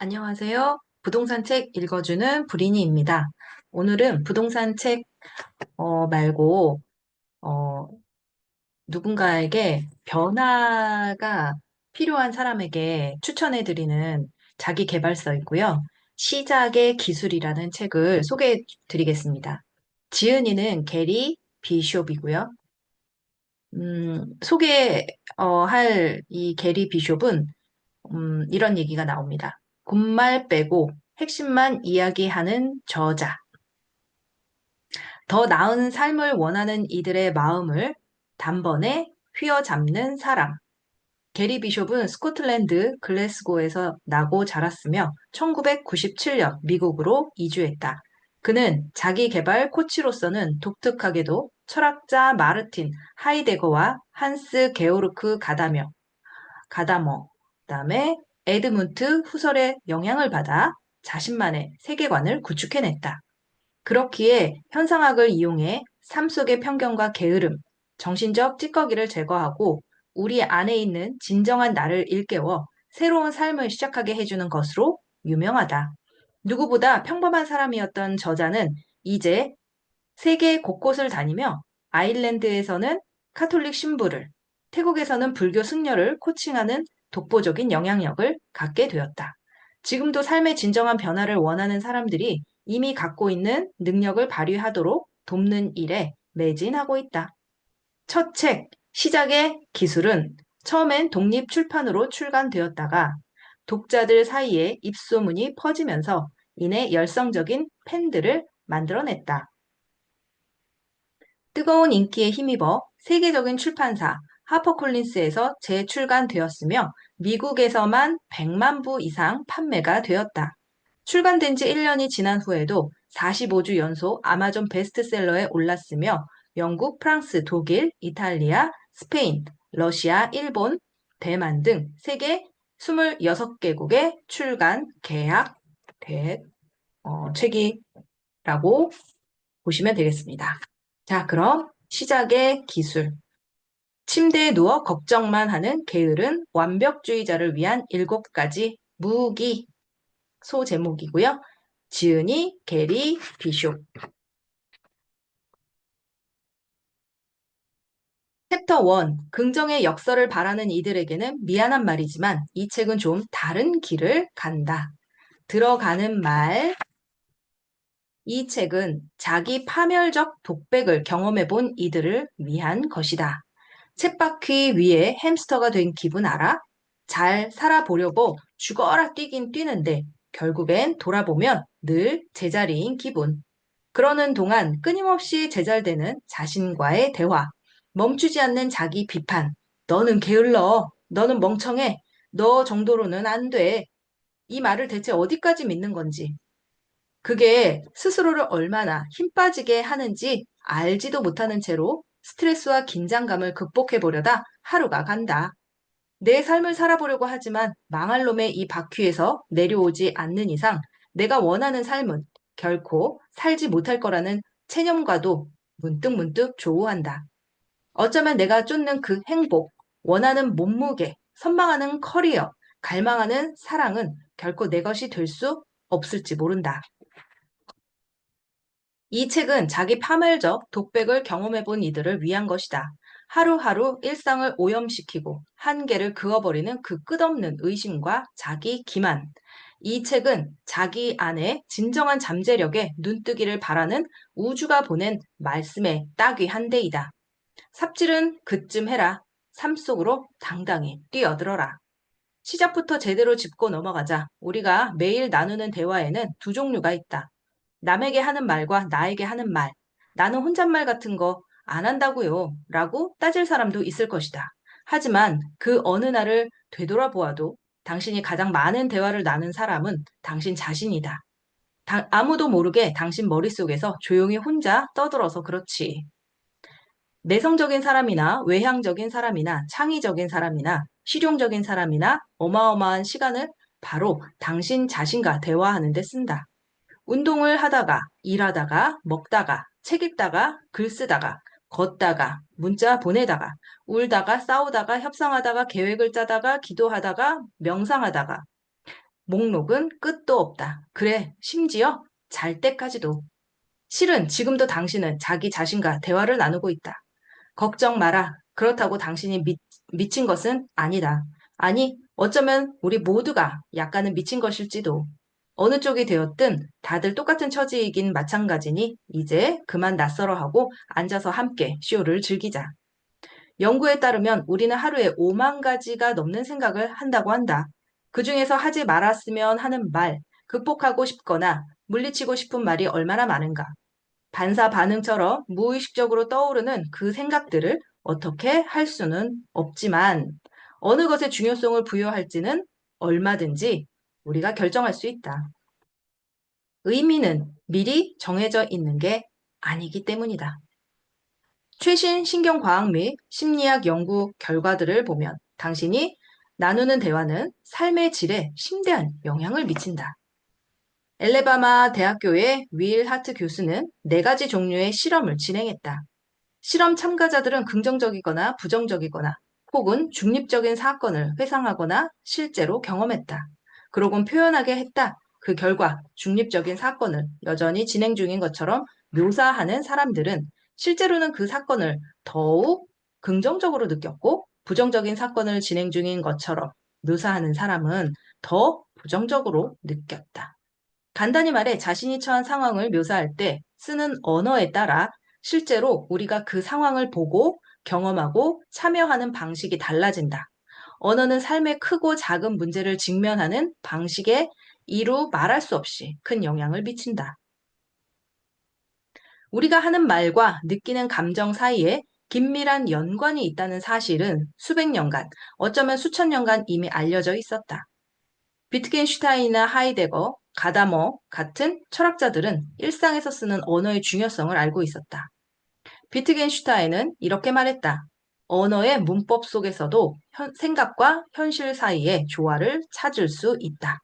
안녕하세요. 부동산 책 읽어주는 브리니입니다. 오늘은 부동산 책 말고 어, 누군가에게 변화가 필요한 사람에게 추천해드리는 자기 계발서이고요. 시작의 기술이라는 책을 소개해 드리겠습니다. 지은이는 게리 비숍이고요. 소개할 이 게리 비숍은 이런 얘기가 나옵니다. 군말 빼고 핵심만 이야기하는 저자. 더 나은 삶을 원하는 이들의 마음을 단번에 휘어잡는 사람. 게리 비숍은 스코틀랜드 글래스고에서 나고 자랐으며 1997년 미국으로 이주했다. 그는 자기 개발 코치로서는 독특하게도 철학자 마르틴 하이데거와 한스 게오르크 가다머, 그다음에 에드문트 후설의 영향을 받아 자신만의 세계관을 구축해냈다. 그렇기에 현상학을 이용해 삶 속의 편견과 게으름, 정신적 찌꺼기를 제거하고 우리 안에 있는 진정한 나를 일깨워 새로운 삶을 시작하게 해주는 것으로 유명하다. 누구보다 평범한 사람이었던 저자는 이제 세계 곳곳을 다니며 아일랜드에서는 카톨릭 신부를, 태국에서는 불교 승려를 코칭하는 독보적인 영향력을 갖게 되었다. 지금도 삶의 진정한 변화를 원하는 사람들이 이미 갖고 있는 능력을 발휘하도록 돕는 일에 매진하고 있다. 첫 책, 시작의 기술은 처음엔 독립 출판으로 출간되었다가 독자들 사이에 입소문이 퍼지면서 이내 열성적인 팬들을 만들어냈다. 뜨거운 인기에 힘입어 세계적인 출판사 하퍼콜린스에서 재출간되었으며 미국에서만 100만 부 이상 판매가 되었다. 출간된 지 1년이 지난 후에도 45주 연속 아마존 베스트셀러에 올랐으며 영국, 프랑스, 독일, 이탈리아, 스페인, 러시아, 일본, 대만 등 세계 26개국에 출간 계약된 책이라고 보시면 되겠습니다. 자, 그럼 시작의 기술. 침대에 누워 걱정만 하는 게으른 완벽주의자를 위한 7가지 무기 소제목이고요. 지은이, 게리, 비숍. 챕터 1. 긍정의 역설을 바라는 이들에게는 미안한 말이지만 이 책은 좀 다른 길을 간다. 들어가는 말. 이 책은 자기 파멸적 독백을 경험해 본 이들을 위한 것이다. 쳇바퀴 위에 햄스터가 된 기분 알아? 잘 살아보려고 죽어라 뛰긴 뛰는데 결국엔 돌아보면 늘 제자리인 기분. 그러는 동안 끊임없이 제잘되는 자신과의 대화, 멈추지 않는 자기 비판. 너는 게을러. 너는 멍청해. 너 정도로는 안 돼. 이 말을 대체 어디까지 믿는 건지. 그게 스스로를 얼마나 힘 빠지게 하는지 알지도 못하는 채로 스트레스와 긴장감을 극복해 보려다 하루가 간다. 내 삶을 살아보려고 하지만 망할 놈의 이 바퀴에서 내려오지 않는 이상 내가 원하는 삶은 결코 살지 못할 거라는 체념과도 문득문득 조우한다. 어쩌면 내가 쫓는 그 행복, 원하는 몸무게, 선망하는 커리어, 갈망하는 사랑은 결코 내 것이 될 수 없을지 모른다. 이 책은 자기 파멸적 독백을 경험해 본 이들을 위한 것이다. 하루하루 일상을 오염시키고 한계를 그어버리는 그 끝없는 의심과 자기 기만. 이 책은 자기 안에 진정한 잠재력에 눈뜨기를 바라는 우주가 보낸 말씀의 따귀 한 대이다. 삽질은 그쯤 해라. 삶 속으로 당당히 뛰어들어라. 시작부터 제대로 짚고 넘어가자. 우리가 매일 나누는 대화에는 두 종류가 있다. 남에게 하는 말과 나에게 하는 말. 나는 혼잣말 같은 거 안 한다고요. 라고 따질 사람도 있을 것이다. 하지만 그 어느 날을 되돌아보아도 당신이 가장 많은 대화를 나눈 사람은 당신 자신이다. 아무도 모르게 당신 머릿속에서 조용히 혼자 떠들어서 그렇지. 내성적인 사람이나 외향적인 사람이나 창의적인 사람이나 실용적인 사람이나 어마어마한 시간을 바로 당신 자신과 대화하는 데 쓴다. 운동을 하다가, 일하다가, 먹다가, 책 읽다가, 글 쓰다가, 걷다가, 문자 보내다가, 울다가, 싸우다가, 협상하다가, 계획을 짜다가, 기도하다가, 명상하다가, 목록은 끝도 없다. 그래, 심지어 잘 때까지도. 실은 지금도 당신은 자기 자신과 대화를 나누고 있다. 걱정 마라. 그렇다고 당신이 미친 것은 아니다. 아니, 어쩌면 우리 모두가 약간은 미친 것일지도. 어느 쪽이 되었든 다들 똑같은 처지이긴 마찬가지니 이제 그만 낯설어하고 앉아서 함께 쇼를 즐기자. 연구에 따르면 우리는 하루에 5만 가지가 넘는 생각을 한다고 한다. 그중에서 하지 말았으면 하는 말, 극복하고 싶거나 물리치고 싶은 말이 얼마나 많은가. 반사 반응처럼 무의식적으로 떠오르는 그 생각들을 어떻게 할 수는 없지만 어느 것에 중요성을 부여할지는 얼마든지 우리가 결정할 수 있다. 의미는 미리 정해져 있는 게 아니기 때문이다. 최신 신경과학 및 심리학 연구 결과들을 보면 당신이 나누는 대화는 삶의 질에 심대한 영향을 미친다. 엘레바마 대학교의 윌 하트 교수는 4가지 종류의 실험을 진행했다. 실험 참가자들은 긍정적이거나 부정적이거나 혹은 중립적인 사건을 회상하거나 실제로 경험했다. 그러곤 표현하게 했다. 그 결과 중립적인 사건을 여전히 진행 중인 것처럼 묘사하는 사람들은 실제로는 그 사건을 더욱 긍정적으로 느꼈고 부정적인 사건을 진행 중인 것처럼 묘사하는 사람은 더 부정적으로 느꼈다. 간단히 말해 자신이 처한 상황을 묘사할 때 쓰는 언어에 따라 실제로 우리가 그 상황을 보고 경험하고 참여하는 방식이 달라진다. 언어는 삶의 크고 작은 문제를 직면하는 방식에 이루 말할 수 없이 큰 영향을 미친다. 우리가 하는 말과 느끼는 감정 사이에 긴밀한 연관이 있다는 사실은 수백 년간, 어쩌면 수천 년간 이미 알려져 있었다. 비트겐슈타인이나 하이데거, 가다머 같은 철학자들은 일상에서 쓰는 언어의 중요성을 알고 있었다. 비트겐슈타인은 이렇게 말했다. 언어의 문법 속에서도 생각과 현실 사이의 조화를 찾을 수 있다.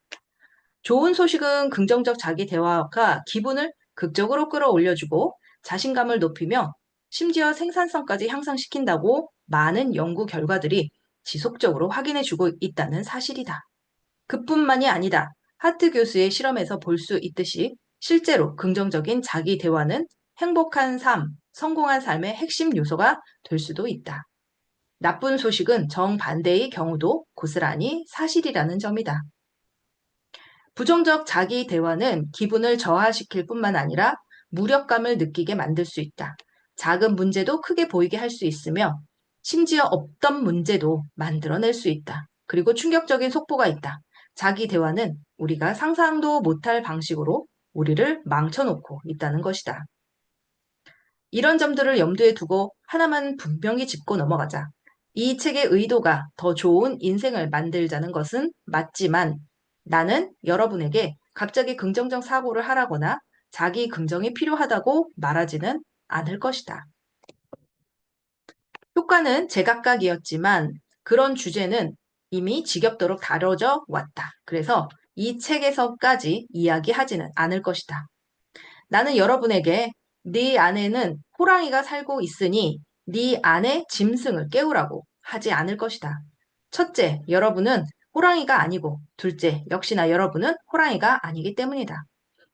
좋은 소식은 긍정적 자기 대화가 기분을 극적으로 끌어올려주고 자신감을 높이며 심지어 생산성까지 향상시킨다고 많은 연구 결과들이 지속적으로 확인해주고 있다는 사실이다. 그뿐만이 아니다. 하트 교수의 실험에서 볼 수 있듯이 실제로 긍정적인 자기 대화는 행복한 삶, 성공한 삶의 핵심 요소가 될 수도 있다. 나쁜 소식은 정반대의 경우도 고스란히 사실이라는 점이다. 부정적 자기 대화는 기분을 저하시킬 뿐만 아니라 무력감을 느끼게 만들 수 있다. 작은 문제도 크게 보이게 할 수 있으며 심지어 없던 문제도 만들어낼 수 있다. 그리고 충격적인 속보가 있다. 자기 대화는 우리가 상상도 못할 방식으로 우리를 망쳐놓고 있다는 것이다. 이런 점들을 염두에 두고 하나만 분명히 짚고 넘어가자. 이 책의 의도가 더 좋은 인생을 만들자는 것은 맞지만 나는 여러분에게 갑자기 긍정적 사고를 하라거나 자기 긍정이 필요하다고 말하지는 않을 것이다. 효과는 제각각이었지만 그런 주제는 이미 지겹도록 다뤄져 왔다. 그래서 이 책에서까지 이야기하지는 않을 것이다. 나는 여러분에게 네 안에는 호랑이가 살고 있으니 네 안의 짐승을 깨우라고 하지 않을 것이다. 첫째, 여러분은 호랑이가 아니고 둘째, 역시나 여러분은 호랑이가 아니기 때문이다.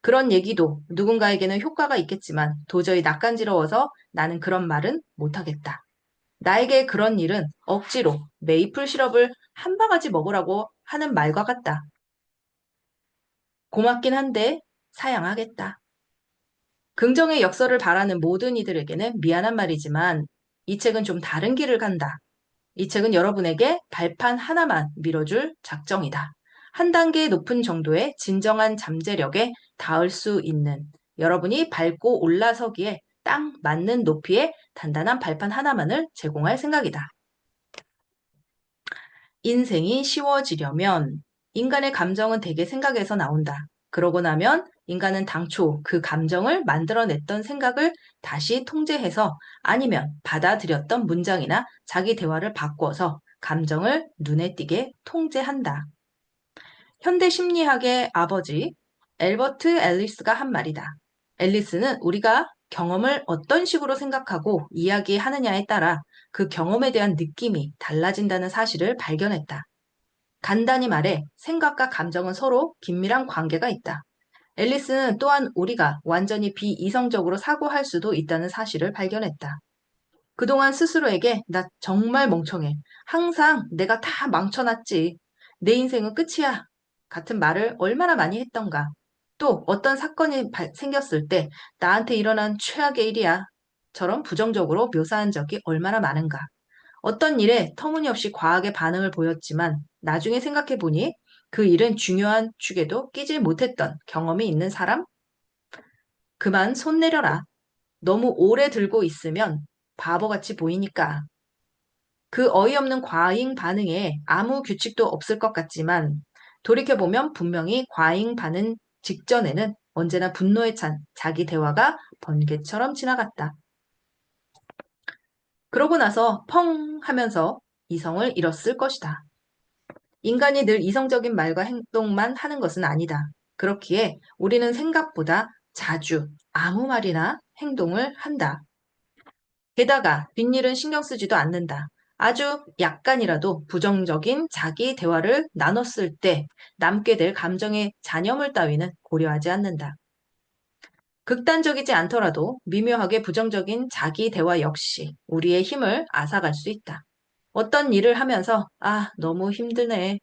그런 얘기도 누군가에게는 효과가 있겠지만 도저히 낯간지러워서 나는 그런 말은 못하겠다. 나에게 그런 일은 억지로 메이플 시럽을 한 바가지 먹으라고 하는 말과 같다. 고맙긴 한데 사양하겠다. 긍정의 역설을 바라는 모든 이들에게는 미안한 말이지만 이 책은 좀 다른 길을 간다. 이 책은 여러분에게 발판 하나만 밀어줄 작정이다. 한 단계 높은 정도의 진정한 잠재력에 닿을 수 있는 여러분이 밟고 올라서기에 딱 맞는 높이의 단단한 발판 하나만을 제공할 생각이다. 인생이 쉬워지려면 인간의 감정은 대개 생각에서 나온다. 그러고 나면 인간은 당초 그 감정을 만들어냈던 생각을 다시 통제해서 아니면 받아들였던 문장이나 자기 대화를 바꿔서 감정을 눈에 띄게 통제한다. 현대 심리학의 아버지 엘버트 앨리스가 한 말이다. 앨리스는 우리가 경험을 어떤 식으로 생각하고 이야기하느냐에 따라 그 경험에 대한 느낌이 달라진다는 사실을 발견했다. 간단히 말해 생각과 감정은 서로 긴밀한 관계가 있다. 앨리스는 또한 우리가 완전히 비이성적으로 사고할 수도 있다는 사실을 발견했다. 그동안 스스로에게 나 정말 멍청해. 항상 내가 다 망쳐놨지. 내 인생은 끝이야. 같은 말을 얼마나 많이 했던가. 또 어떤 사건이 생겼을 때 나한테 일어난 최악의 일이야. 처럼 부정적으로 묘사한 적이 얼마나 많은가. 어떤 일에 터무니없이 과하게 반응을 보였지만 나중에 생각해보니 그 일은 중요한 축에도 끼지 못했던 경험이 있는 사람? 그만 손 내려라. 너무 오래 들고 있으면 바보같이 보이니까. 그 어이없는 과잉 반응에 아무 규칙도 없을 것 같지만 돌이켜보면 분명히 과잉 반응 직전에는 언제나 분노에 찬 자기 대화가 번개처럼 지나갔다. 그러고 나서 펑 하면서 이성을 잃었을 것이다. 인간이 늘 이성적인 말과 행동만 하는 것은 아니다. 그렇기에 우리는 생각보다 자주 아무 말이나 행동을 한다. 게다가 뒷일은 신경 쓰지도 않는다. 아주 약간이라도 부정적인 자기 대화를 나눴을 때 남게 될 감정의 잔여물 따위는 고려하지 않는다. 극단적이지 않더라도 미묘하게 부정적인 자기 대화 역시 우리의 힘을 앗아갈 수 있다. 어떤 일을 하면서 너무 힘드네.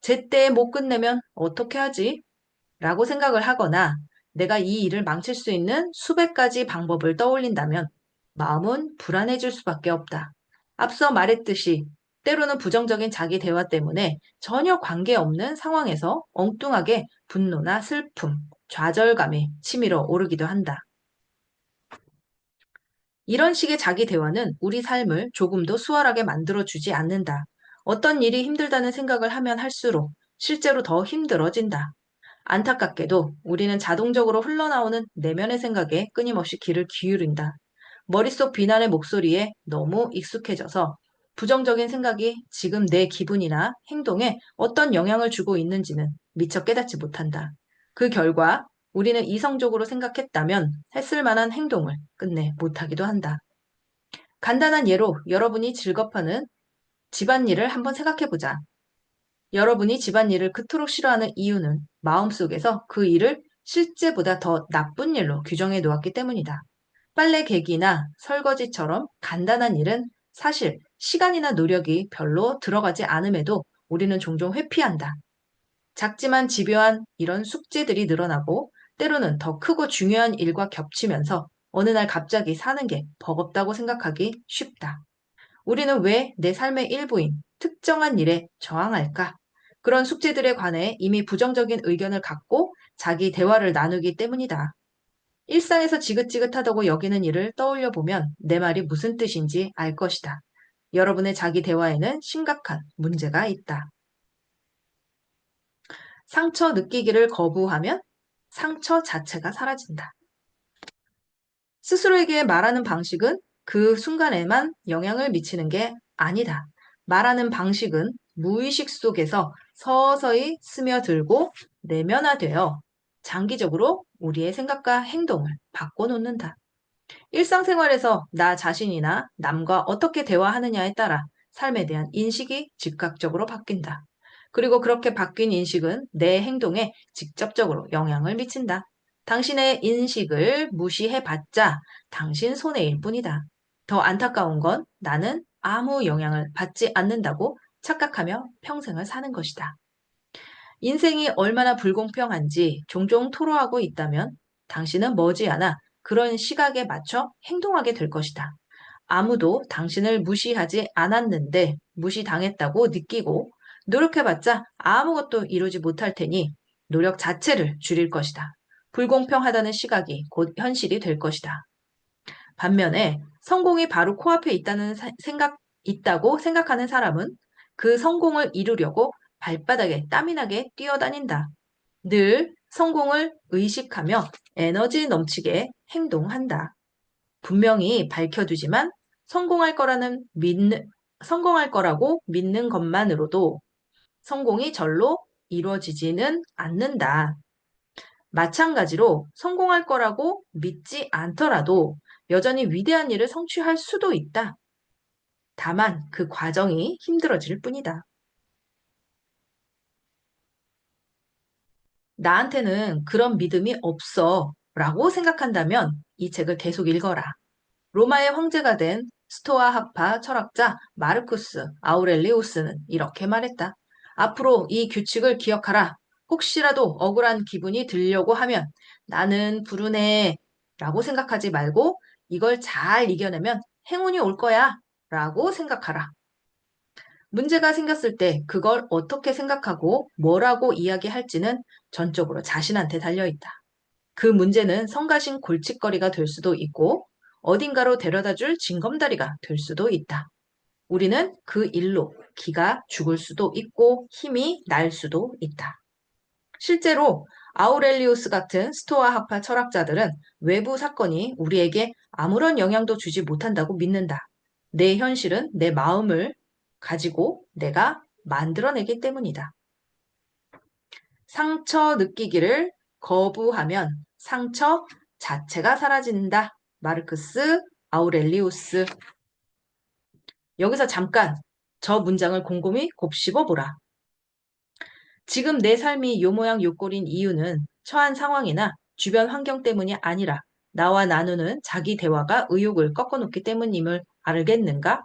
제때 못 끝내면 어떻게 하지? 라고 생각을 하거나 내가 이 일을 망칠 수 있는 수백 가지 방법을 떠올린다면 마음은 불안해질 수밖에 없다. 앞서 말했듯이 때로는 부정적인 자기 대화 때문에 전혀 관계없는 상황에서 엉뚱하게 분노나 슬픔, 좌절감이 치밀어 오르기도 한다. 이런 식의 자기 대화는 우리 삶을 조금도 수월하게 만들어주지 않는다. 어떤 일이 힘들다는 생각을 하면 할수록 실제로 더 힘들어진다. 안타깝게도 우리는 자동적으로 흘러나오는 내면의 생각에 끊임없이 귀를 기울인다. 머릿속 비난의 목소리에 너무 익숙해져서 부정적인 생각이 지금 내 기분이나 행동에 어떤 영향을 주고 있는지는 미처 깨닫지 못한다. 그 결과 우리는 이성적으로 생각했다면 했을 만한 행동을 끝내 못하기도 한다. 간단한 예로 여러분이 즐겁어하는 집안일을 한번 생각해보자. 여러분이 집안일을 그토록 싫어하는 이유는 마음속에서 그 일을 실제보다 더 나쁜 일로 규정해 놓았기 때문이다. 빨래 개기나 설거지처럼 간단한 일은 사실 시간이나 노력이 별로 들어가지 않음에도 우리는 종종 회피한다. 작지만 집요한 이런 숙제들이 늘어나고 때로는 더 크고 중요한 일과 겹치면서 어느 날 갑자기 사는 게 버겁다고 생각하기 쉽다. 우리는 왜 내 삶의 일부인 특정한 일에 저항할까? 그런 숙제들에 관해 이미 부정적인 의견을 갖고 자기 대화를 나누기 때문이다. 일상에서 지긋지긋하다고 여기는 일을 떠올려 보면 내 말이 무슨 뜻인지 알 것이다. 여러분의 자기 대화에는 심각한 문제가 있다. 상처 느끼기를 거부하면 상처 자체가 사라진다. 스스로에게 말하는 방식은 그 순간에만 영향을 미치는 게 아니다. 말하는 방식은 무의식 속에서 서서히 스며들고 내면화되어 장기적으로 우리의 생각과 행동을 바꿔놓는다. 일상생활에서 나 자신이나 남과 어떻게 대화하느냐에 따라 삶에 대한 인식이 즉각적으로 바뀐다. 그리고 그렇게 바뀐 인식은 내 행동에 직접적으로 영향을 미친다. 당신의 인식을 무시해봤자 당신 손해일 뿐이다. 더 안타까운 건 나는 아무 영향을 받지 않는다고 착각하며 평생을 사는 것이다. 인생이 얼마나 불공평한지 종종 토로하고 있다면 당신은 머지않아 그런 시각에 맞춰 행동하게 될 것이다. 아무도 당신을 무시하지 않았는데 무시당했다고 느끼고 노력해봤자 아무것도 이루지 못할 테니 노력 자체를 줄일 것이다. 불공평하다는 시각이 곧 현실이 될 것이다. 반면에 성공이 바로 코앞에 있다고 생각하는 사람은 그 성공을 이루려고 발바닥에 땀이 나게 뛰어다닌다. 늘 성공을 의식하며 에너지 넘치게 행동한다. 분명히 밝혀두지만 성공할 거라는 믿는, 성공할 거라고 믿는 것만으로도 성공이 절로 이루어지지는 않는다. 마찬가지로 성공할 거라고 믿지 않더라도 여전히 위대한 일을 성취할 수도 있다. 다만 그 과정이 힘들어질 뿐이다. 나한테는 그런 믿음이 없어 라고 생각한다면 이 책을 계속 읽어라. 로마의 황제가 된 스토아학파 철학자 마르쿠스 아우렐리우스는 이렇게 말했다. 앞으로 이 규칙을 기억하라. 혹시라도 억울한 기분이 들려고 하면 나는 불운해 라고 생각하지 말고 이걸 잘 이겨내면 행운이 올 거야 라고 생각하라. 문제가 생겼을 때 그걸 어떻게 생각하고 뭐라고 이야기할지는 전적으로 자신한테 달려있다. 그 문제는 성가신 골칫거리가 될 수도 있고 어딘가로 데려다 줄 징검다리가 될 수도 있다. 우리는 그 일로 기가 죽을 수도 있고 힘이 날 수도 있다. 실제로 아우렐리우스 같은 스토아 학파 철학자들은 외부 사건이 우리에게 아무런 영향도 주지 못한다고 믿는다. 내 현실은 내 마음을 가지고 내가 만들어내기 때문이다. 상처 느끼기를 거부하면 상처 자체가 사라진다. 마르크스 아우렐리우스. 여기서 잠깐 저 문장을 곰곰이 곱씹어 보라. 지금 내 삶이 요 모양 요 꼴인 이유는 처한 상황이나 주변 환경 때문이 아니라 나와 나누는 자기 대화가 의욕을 꺾어놓기 때문임을 알겠는가?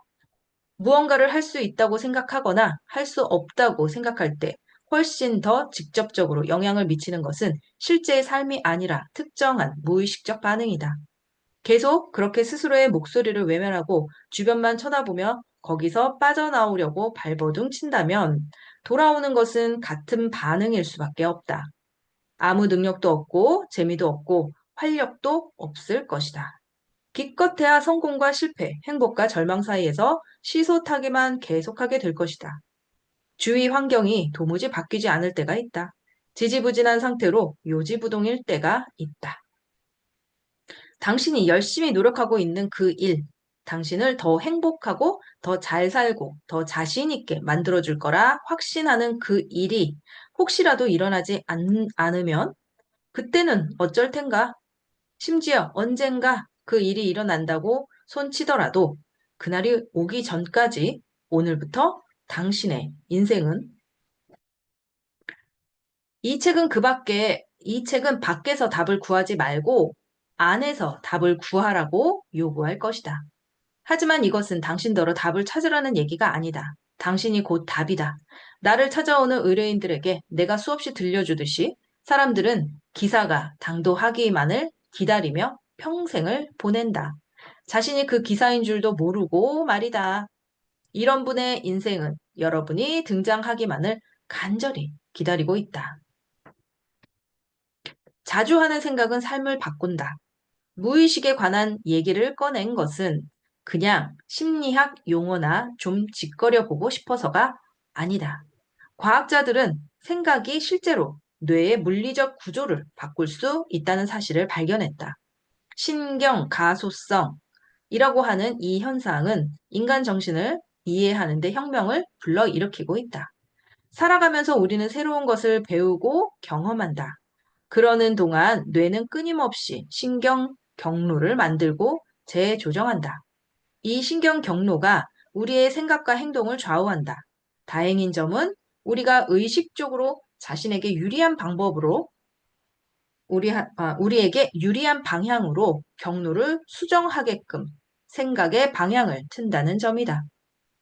무언가를 할 수 있다고 생각하거나 할 수 없다고 생각할 때 훨씬 더 직접적으로 영향을 미치는 것은 실제의 삶이 아니라 특정한 무의식적 반응이다. 계속 그렇게 스스로의 목소리를 외면하고 주변만 쳐다보며 거기서 빠져나오려고 발버둥 친다면 돌아오는 것은 같은 반응일 수밖에 없다. 아무 능력도 없고 재미도 없고 활력도 없을 것이다. 기껏해야 성공과 실패, 행복과 절망 사이에서 시소타기만 계속하게 될 것이다. 주위 환경이 도무지 바뀌지 않을 때가 있다. 지지부진한 상태로 요지부동일 때가 있다. 당신이 열심히 노력하고 있는 그 일, 당신을 더 행복하고 더 잘 살고 더 자신 있게 만들어줄 거라 확신하는 그 일이 혹시라도 일어나지 않으면 그때는 어쩔 텐가? 심지어 언젠가 그 일이 일어난다고 손치더라도 그날이 오기 전까지 오늘부터 당신의 인생은 이 책은 밖에서 답을 구하지 말고 안에서 답을 구하라고 요구할 것이다. 하지만 이것은 당신더러 답을 찾으라는 얘기가 아니다. 당신이 곧 답이다. 나를 찾아오는 의뢰인들에게 내가 수없이 들려주듯이 사람들은 기사가 당도하기만을 기다리며 평생을 보낸다. 자신이 그 기사인 줄도 모르고 말이다. 이런 분의 인생은 여러분이 등장하기만을 간절히 기다리고 있다. 자주 하는 생각은 삶을 바꾼다. 무의식에 관한 얘기를 꺼낸 것은 그냥 심리학 용어나 좀 짓거려 보고 싶어서가 아니다. 과학자들은 생각이 실제로 뇌의 물리적 구조를 바꿀 수 있다는 사실을 발견했다. 신경 가소성이라고 하는 이 현상은 인간 정신을 이해하는 데 혁명을 불러일으키고 있다. 살아가면서 우리는 새로운 것을 배우고 경험한다. 그러는 동안 뇌는 끊임없이 신경 경로를 만들고 재조정한다. 이 신경 경로가 우리의 생각과 행동을 좌우한다. 다행인 점은 우리가 의식적으로 자신에게 유리한 방법으로 우리에게 유리한 방향으로 경로를 수정하게끔 생각의 방향을 튼다는 점이다.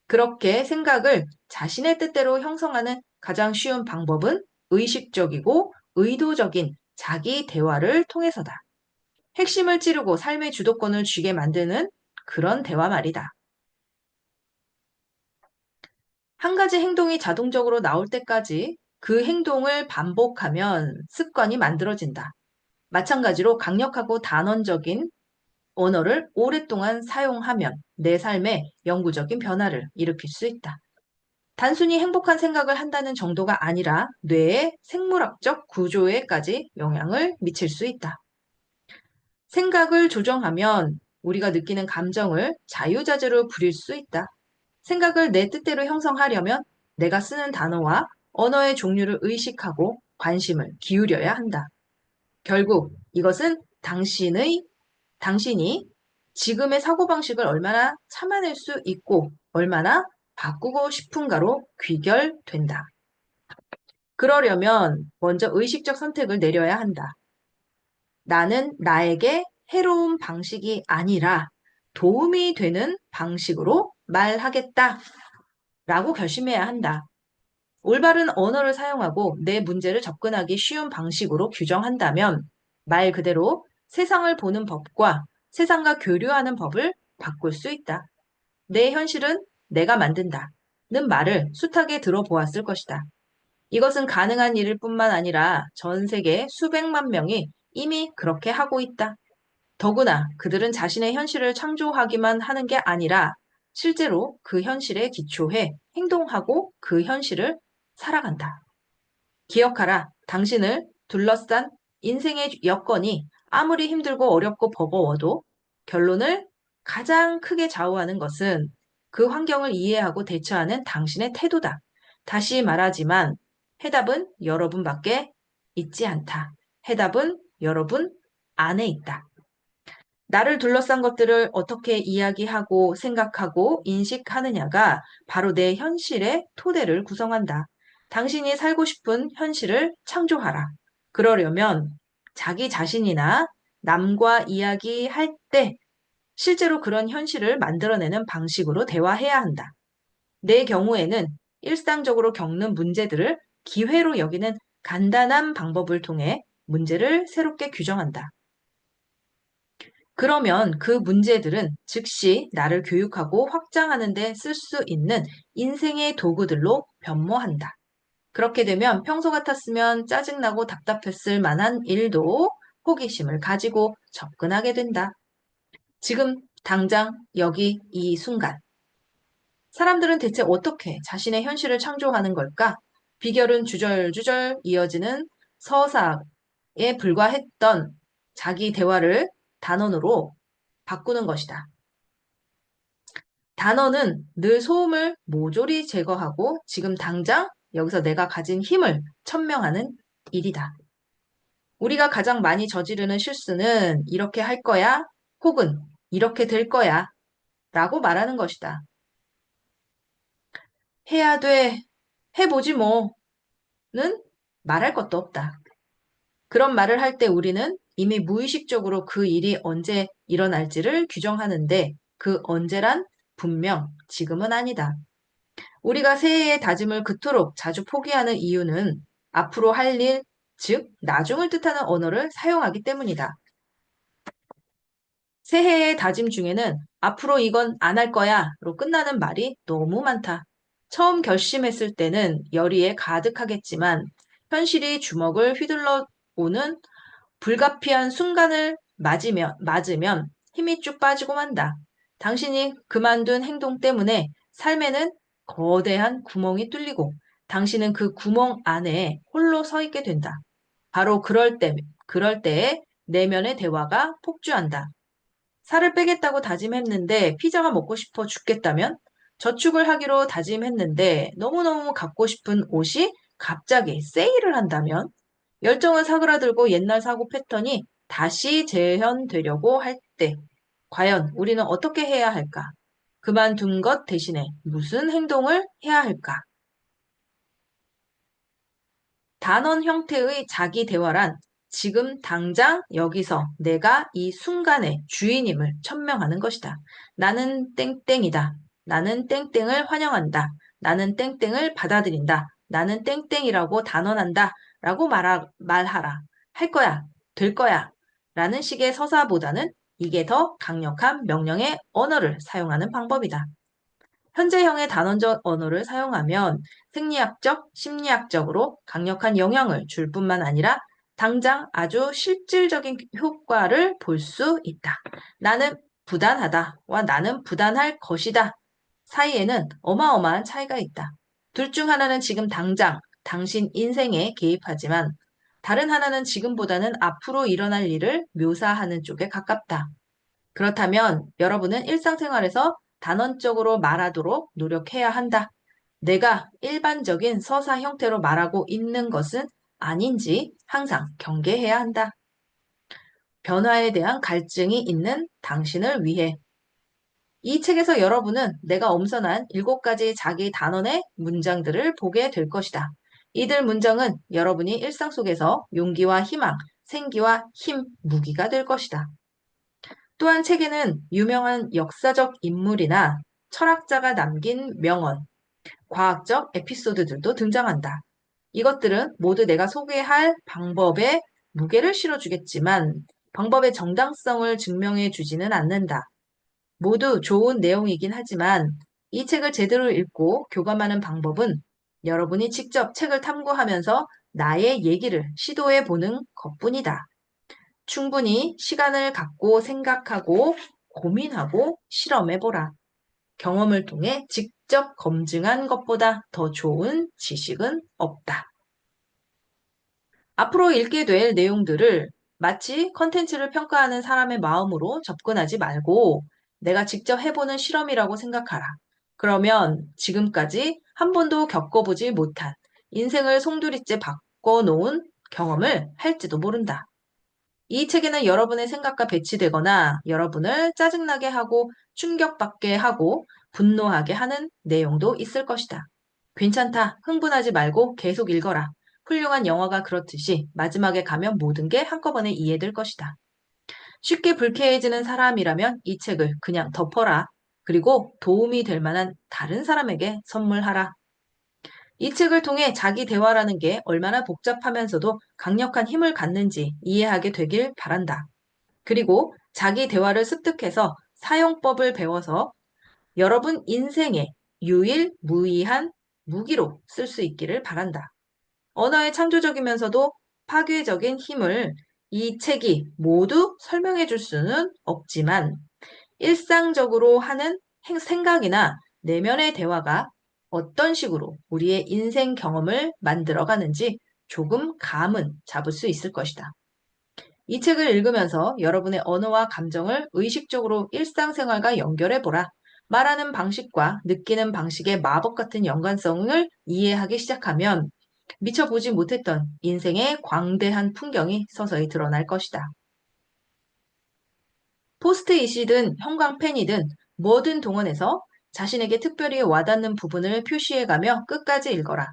그렇게 생각을 자신의 뜻대로 형성하는 가장 쉬운 방법은 의식적이고 의도적인 자기 대화를 통해서다. 핵심을 찌르고 삶의 주도권을 쥐게 만드는 그런 대화 말이다. 한 가지 행동이 자동적으로 나올 때까지 그 행동을 반복하면 습관이 만들어진다. 마찬가지로 강력하고 단언적인 언어를 오랫동안 사용하면 내 삶에 영구적인 변화를 일으킬 수 있다. 단순히 행복한 생각을 한다는 정도가 아니라 뇌의 생물학적 구조에까지 영향을 미칠 수 있다. 생각을 조정하면 우리가 느끼는 감정을 자유자재로 부릴 수 있다. 생각을 내 뜻대로 형성하려면 내가 쓰는 단어와 언어의 종류를 의식하고 관심을 기울여야 한다. 결국 이것은 당신이 지금의 사고방식을 얼마나 참아낼 수 있고 얼마나 바꾸고 싶은가로 귀결된다. 그러려면 먼저 의식적 선택을 내려야 한다. 나는 나에게 해로운 방식이 아니라 도움이 되는 방식으로 말하겠다. 라고 결심해야 한다. 올바른 언어를 사용하고 내 문제를 접근하기 쉬운 방식으로 규정한다면 말 그대로 세상을 보는 법과 세상과 교류하는 법을 바꿀 수 있다. 내 현실은 내가 만든다. 는 말을 숱하게 들어보았을 것이다. 이것은 가능한 일일 뿐만 아니라 전 세계 수백만 명이 이미 그렇게 하고 있다. 더구나 그들은 자신의 현실을 창조하기만 하는 게 아니라 실제로 그 현실에 기초해 행동하고 그 현실을 살아간다. 기억하라. 당신을 둘러싼 인생의 여건이 아무리 힘들고 어렵고 버거워도 결론을 가장 크게 좌우하는 것은 그 환경을 이해하고 대처하는 당신의 태도다. 다시 말하지만 해답은 여러분밖에 있지 않다. 해답은 여러분 안에 있다. 나를 둘러싼 것들을 어떻게 이야기하고 생각하고 인식하느냐가 바로 내 현실의 토대를 구성한다. 당신이 살고 싶은 현실을 창조하라. 그러려면 자기 자신이나 남과 이야기할 때 실제로 그런 현실을 만들어내는 방식으로 대화해야 한다. 내 경우에는 일상적으로 겪는 문제들을 기회로 여기는 간단한 방법을 통해 문제를 새롭게 규정한다. 그러면 그 문제들은 즉시 나를 교육하고 확장하는 데 쓸 수 있는 인생의 도구들로 변모한다. 그렇게 되면 평소 같았으면 짜증나고 답답했을 만한 일도 호기심을 가지고 접근하게 된다. 지금, 당장, 여기, 이 순간. 사람들은 대체 어떻게 자신의 현실을 창조하는 걸까? 비결은 주절주절 이어지는 서사에 불과했던 자기 대화를 단언으로 바꾸는 것이다. 단어는 늘 소음을 모조리 제거하고 지금 당장 여기서 내가 가진 힘을 천명하는 일이다. 우리가 가장 많이 저지르는 실수는 이렇게 할 거야 혹은 이렇게 될 거야 라고 말하는 것이다. 해야 돼, 해보지 뭐는 말할 것도 없다. 그런 말을 할 때 우리는 이미 무의식적으로 그 일이 언제 일어날지를 규정하는데 그 언제란 분명 지금은 아니다. 우리가 새해의 다짐을 그토록 자주 포기하는 이유는 앞으로 할 일, 즉 나중을 뜻하는 언어를 사용하기 때문이다. 새해의 다짐 중에는 앞으로 이건 안 할 거야로 끝나는 말이 너무 많다. 처음 결심했을 때는 열의에 가득하겠지만 현실이 주먹을 휘둘러 오는 불가피한 순간을 맞으면 힘이 쭉 빠지고 만다. 당신이 그만둔 행동 때문에 삶에는 거대한 구멍이 뚫리고 당신은 그 구멍 안에 홀로 서 있게 된다. 바로 그럴 때에 내면의 대화가 폭주한다. 살을 빼겠다고 다짐했는데 피자가 먹고 싶어 죽겠다면? 저축을 하기로 다짐했는데 너무너무 갖고 싶은 옷이 갑자기 세일을 한다면? 열정을 사그라들고 옛날 사고 패턴이 다시 재현되려고 할 때, 과연 우리는 어떻게 해야 할까? 그만둔 것 대신에 무슨 행동을 해야 할까? 단원 형태의 자기 대화란 지금 당장 여기서 내가 이 순간의 주인임을 천명하는 것이다. 나는 땡땡이다. 나는 땡땡을 환영한다. 나는 땡땡을 받아들인다. 나는 땡땡이라고 단언한다. 라고 말하라. 할 거야. 될 거야. 라는 식의 서사보다는 이게 더 강력한 명령의 언어를 사용하는 방법이다. 현재형의 단원적 언어를 사용하면 생리학적, 심리학적으로 강력한 영향을 줄 뿐만 아니라 당장 아주 실질적인 효과를 볼 수 있다. 나는 부단하다와 나는 부단할 것이다 사이에는 어마어마한 차이가 있다. 둘 중 하나는 지금 당장 당신 인생에 개입하지만 다른 하나는 지금보다는 앞으로 일어날 일을 묘사하는 쪽에 가깝다. 그렇다면 여러분은 일상생활에서 단언적으로 말하도록 노력해야 한다. 내가 일반적인 서사 형태로 말하고 있는 것은 아닌지 항상 경계해야 한다. 변화에 대한 갈증이 있는 당신을 위해. 이 책에서 여러분은 내가 엄선한 7가지 자기 단언의 문장들을 보게 될 것이다. 이들 문장은 여러분이 일상 속에서 용기와 희망, 생기와 힘, 무기가 될 것이다. 또한 책에는 유명한 역사적 인물이나 철학자가 남긴 명언, 과학적 에피소드들도 등장한다. 이것들은 모두 내가 소개할 방법에 무게를 실어주겠지만 방법의 정당성을 증명해 주지는 않는다. 모두 좋은 내용이긴 하지만 이 책을 제대로 읽고 교감하는 방법은 여러분이 직접 책을 탐구하면서 나의 얘기를 시도해 보는 것뿐이다. 충분히 시간을 갖고 생각하고 고민하고 실험해 보라. 경험을 통해 직접 검증한 것보다 더 좋은 지식은 없다. 앞으로 읽게 될 내용들을 마치 컨텐츠를 평가하는 사람의 마음으로 접근하지 말고 내가 직접 해보는 실험이라고 생각하라. 그러면 지금까지 한 번도 겪어보지 못한 인생을 송두리째 바꿔놓은 경험을 할지도 모른다. 이 책에는 여러분의 생각과 배치되거나 여러분을 짜증나게 하고 충격받게 하고 분노하게 하는 내용도 있을 것이다. 괜찮다. 흥분하지 말고 계속 읽어라. 훌륭한 영화가 그렇듯이 마지막에 가면 모든 게 한꺼번에 이해될 것이다. 쉽게 불쾌해지는 사람이라면 이 책을 그냥 덮어라. 그리고 도움이 될 만한 다른 사람에게 선물하라. 이 책을 통해 자기 대화라는 게 얼마나 복잡하면서도 강력한 힘을 갖는지 이해하게 되길 바란다. 그리고 자기 대화를 습득해서 사용법을 배워서 여러분 인생의 유일무이한 무기로 쓸 수 있기를 바란다. 언어의 창조적이면서도 파괴적인 힘을 이 책이 모두 설명해 줄 수는 없지만 일상적으로 하는 생각이나 내면의 대화가 어떤 식으로 우리의 인생 경험을 만들어가는지 조금 감은 잡을 수 있을 것이다. 이 책을 읽으면서 여러분의 언어와 감정을 의식적으로 일상생활과 연결해보라. 말하는 방식과 느끼는 방식의 마법 같은 연관성을 이해하기 시작하면 미처 보지 못했던 인생의 광대한 풍경이 서서히 드러날 것이다. 포스트잇이든 형광펜이든 뭐든 동원해서 자신에게 특별히 와닿는 부분을 표시해가며 끝까지 읽어라.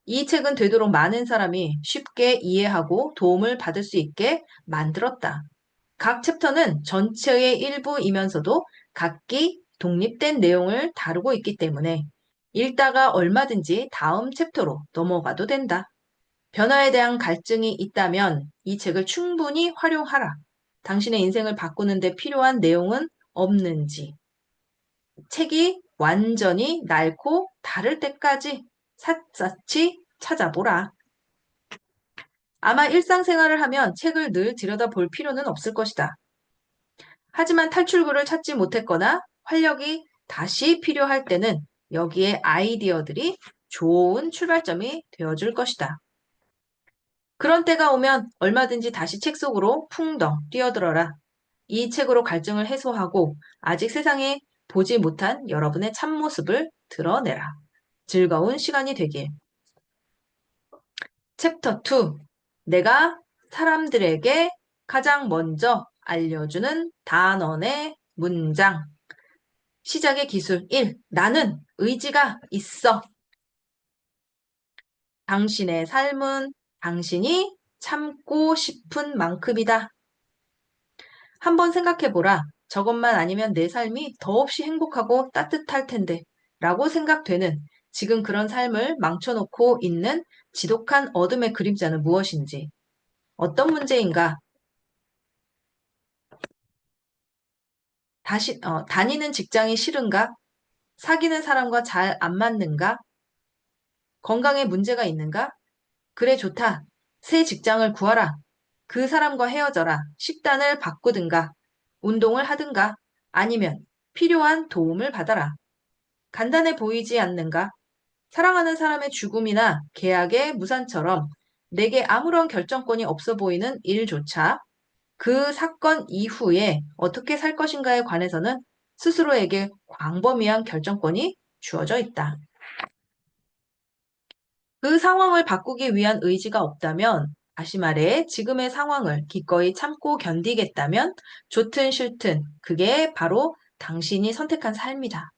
이 책은 되도록 많은 사람이 쉽게 이해하고 도움을 받을 수 있게 만들었다. 각 챕터는 전체의 일부이면서도 각기 독립된 내용을 다루고 있기 때문에 읽다가 얼마든지 다음 챕터로 넘어가도 된다. 변화에 대한 갈증이 있다면 이 책을 충분히 활용하라. 당신의 인생을 바꾸는 데 필요한 내용은 없는지, 책이 완전히 낡고 다를 때까지 샅샅이 찾아보라. 아마 일상생활을 하면 책을 늘 들여다볼 필요는 없을 것이다. 하지만 탈출구를 찾지 못했거나 활력이 다시 필요할 때는 여기에 아이디어들이 좋은 출발점이 되어줄 것이다. 그런 때가 오면 얼마든지 다시 책 속으로 풍덩 뛰어들어라. 이 책으로 갈증을 해소하고 아직 세상에 보지 못한 여러분의 참모습을 드러내라. 즐거운 시간이 되길. 챕터 2. 내가 사람들에게 가장 먼저 알려주는 단원의 문장. 시작의 기술 1. 나는 의지가 있어. 당신의 삶은 당신이 참고 싶은 만큼이다. 한번 생각해보라. 저것만 아니면 내 삶이 더없이 행복하고 따뜻할 텐데 라고 생각되는 지금 그런 삶을 망쳐놓고 있는 지독한 어둠의 그림자는 무엇인지, 어떤 문제인가? 다니는 직장이 싫은가? 사귀는 사람과 잘 안 맞는가? 건강에 문제가 있는가? 그래, 좋다. 새 직장을 구하라. 그 사람과 헤어져라. 식단을 바꾸든가, 운동을 하든가, 아니면 필요한 도움을 받아라. 간단해 보이지 않는가? 사랑하는 사람의 죽음이나 계약의 무산처럼 내게 아무런 결정권이 없어 보이는 일조차 그 사건 이후에 어떻게 살 것인가에 관해서는 스스로에게 광범위한 결정권이 주어져 있다. 그 상황을 바꾸기 위한 의지가 없다면, 다시 말해 지금의 상황을 기꺼이 참고 견디겠다면 좋든 싫든 그게 바로 당신이 선택한 삶이다.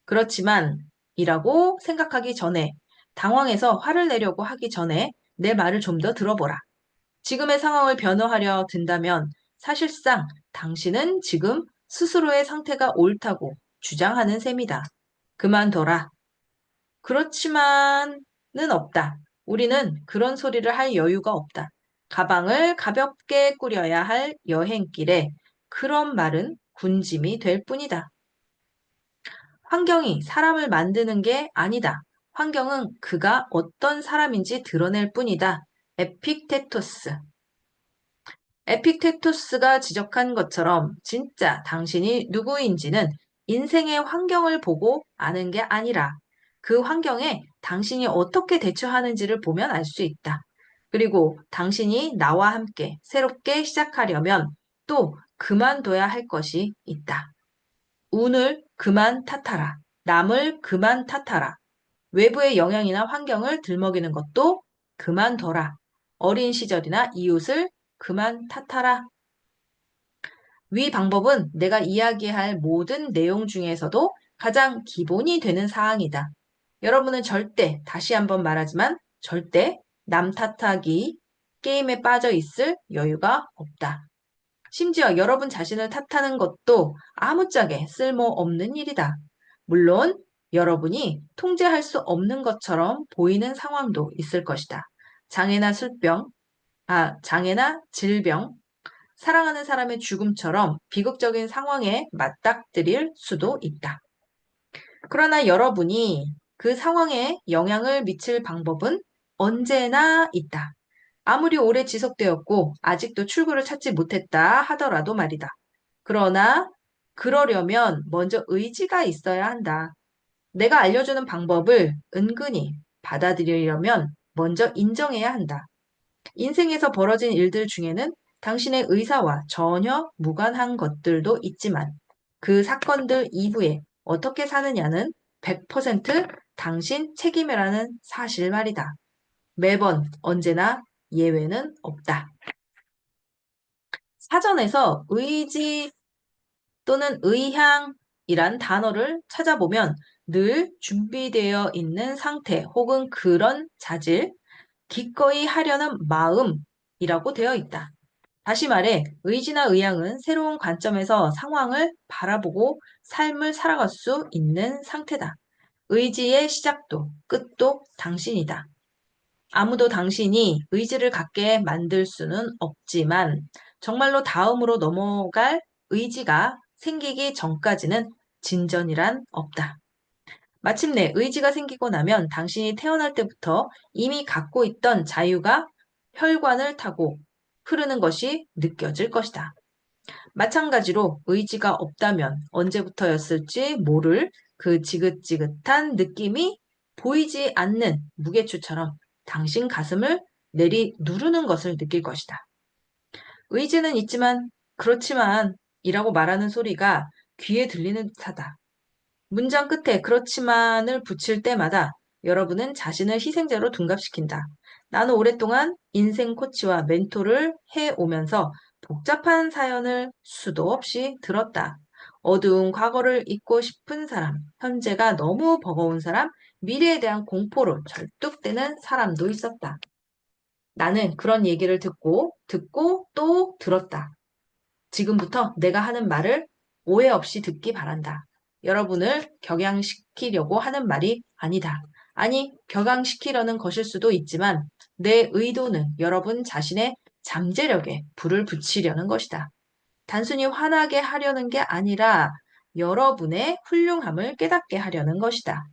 그렇지만 이라고 생각하기 전에 당황해서 화를 내려고 하기 전에 내 말을 좀 더 들어보라. 지금의 상황을 변호하려 든다면 사실상 당신은 지금 스스로의 상태가 옳다고 주장하는 셈이다. 그만둬라. 그렇지만은 없다. 우리는 그런 소리를 할 여유가 없다. 가방을 가볍게 꾸려야 할 여행길에 그런 말은 군짐이 될 뿐이다. 환경이 사람을 만드는 게 아니다. 환경은 그가 어떤 사람인지 드러낼 뿐이다. 에픽테토스. 에픽테토스가 지적한 것처럼 진짜 당신이 누구인지는 인생의 환경을 보고 아는 게 아니라 그 환경에 당신이 어떻게 대처하는지를 보면 알 수 있다. 그리고 당신이 나와 함께 새롭게 시작하려면 또 그만둬야 할 것이 있다. 운을 그만 탓하라. 남을 그만 탓하라. 외부의 영향이나 환경을 들먹이는 것도 그만둬라. 어린 시절이나 이웃을 그만 탓하라. 위 방법은 내가 이야기할 모든 내용 중에서도 가장 기본이 되는 사항이다. 여러분은 절대, 다시 한번 말하지만 절대 남 탓하기 게임에 빠져 있을 여유가 없다. 심지어 여러분 자신을 탓하는 것도 아무짝에 쓸모없는 일이다. 물론 여러분이 통제할 수 없는 것처럼 보이는 상황도 있을 것이다. 장애나 질병, 사랑하는 사람의 죽음처럼 비극적인 상황에 맞닥뜨릴 수도 있다. 그러나 여러분이 그 상황에 영향을 미칠 방법은 언제나 있다. 아무리 오래 지속되었고 아직도 출구를 찾지 못했다 하더라도 말이다. 그러나 그러려면 먼저 의지가 있어야 한다. 내가 알려주는 방법을 은근히 받아들이려면 먼저 인정해야 한다. 인생에서 벌어진 일들 중에는 당신의 의사와 전혀 무관한 것들도 있지만 그 사건들 이후에 어떻게 사느냐는 100% 당신 책임이라는 사실 말이다. 매번 언제나 예외는 없다. 사전에서 의지 또는 의향이란 단어를 찾아보면 늘 준비되어 있는 상태 혹은 그런 자질, 기꺼이 하려는 마음이라고 되어 있다. 다시 말해, 의지나 의향은 새로운 관점에서 상황을 바라보고 삶을 살아갈 수 있는 상태다. 의지의 시작도 끝도 당신이다. 아무도 당신이 의지를 갖게 만들 수는 없지만 정말로 다음으로 넘어갈 의지가 생기기 전까지는 진전이란 없다. 마침내 의지가 생기고 나면 당신이 태어날 때부터 이미 갖고 있던 자유가 혈관을 타고 흐르는 것이 느껴질 것이다. 마찬가지로 의지가 없다면 언제부터였을지 모를 그 지긋지긋한 느낌이 보이지 않는 무게추처럼 당신 가슴을 내리 누르는 것을 느낄 것이다. 의지는 있지만 그렇지만 이라고 말하는 소리가 귀에 들리는 듯하다. 문장 끝에 그렇지만을 붙일 때마다 여러분은 자신을 희생자로 둔갑시킨다. 나는 오랫동안 인생 코치와 멘토를 해오면서 복잡한 사연을 수도 없이 들었다. 어두운 과거를 잊고 싶은 사람, 현재가 너무 버거운 사람, 미래에 대한 공포로 절뚝대는 사람도 있었다. 나는 그런 얘기를 듣고 또 들었다. 지금부터 내가 하는 말을 오해 없이 듣기 바란다. 여러분을 격양시키려고 하는 말이 아니다. 아니, 격양시키려는 것일 수도 있지만 내 의도는 여러분 자신의 잠재력에 불을 붙이려는 것이다. 단순히 화나게 하려는 게 아니라 여러분의 훌륭함을 깨닫게 하려는 것이다.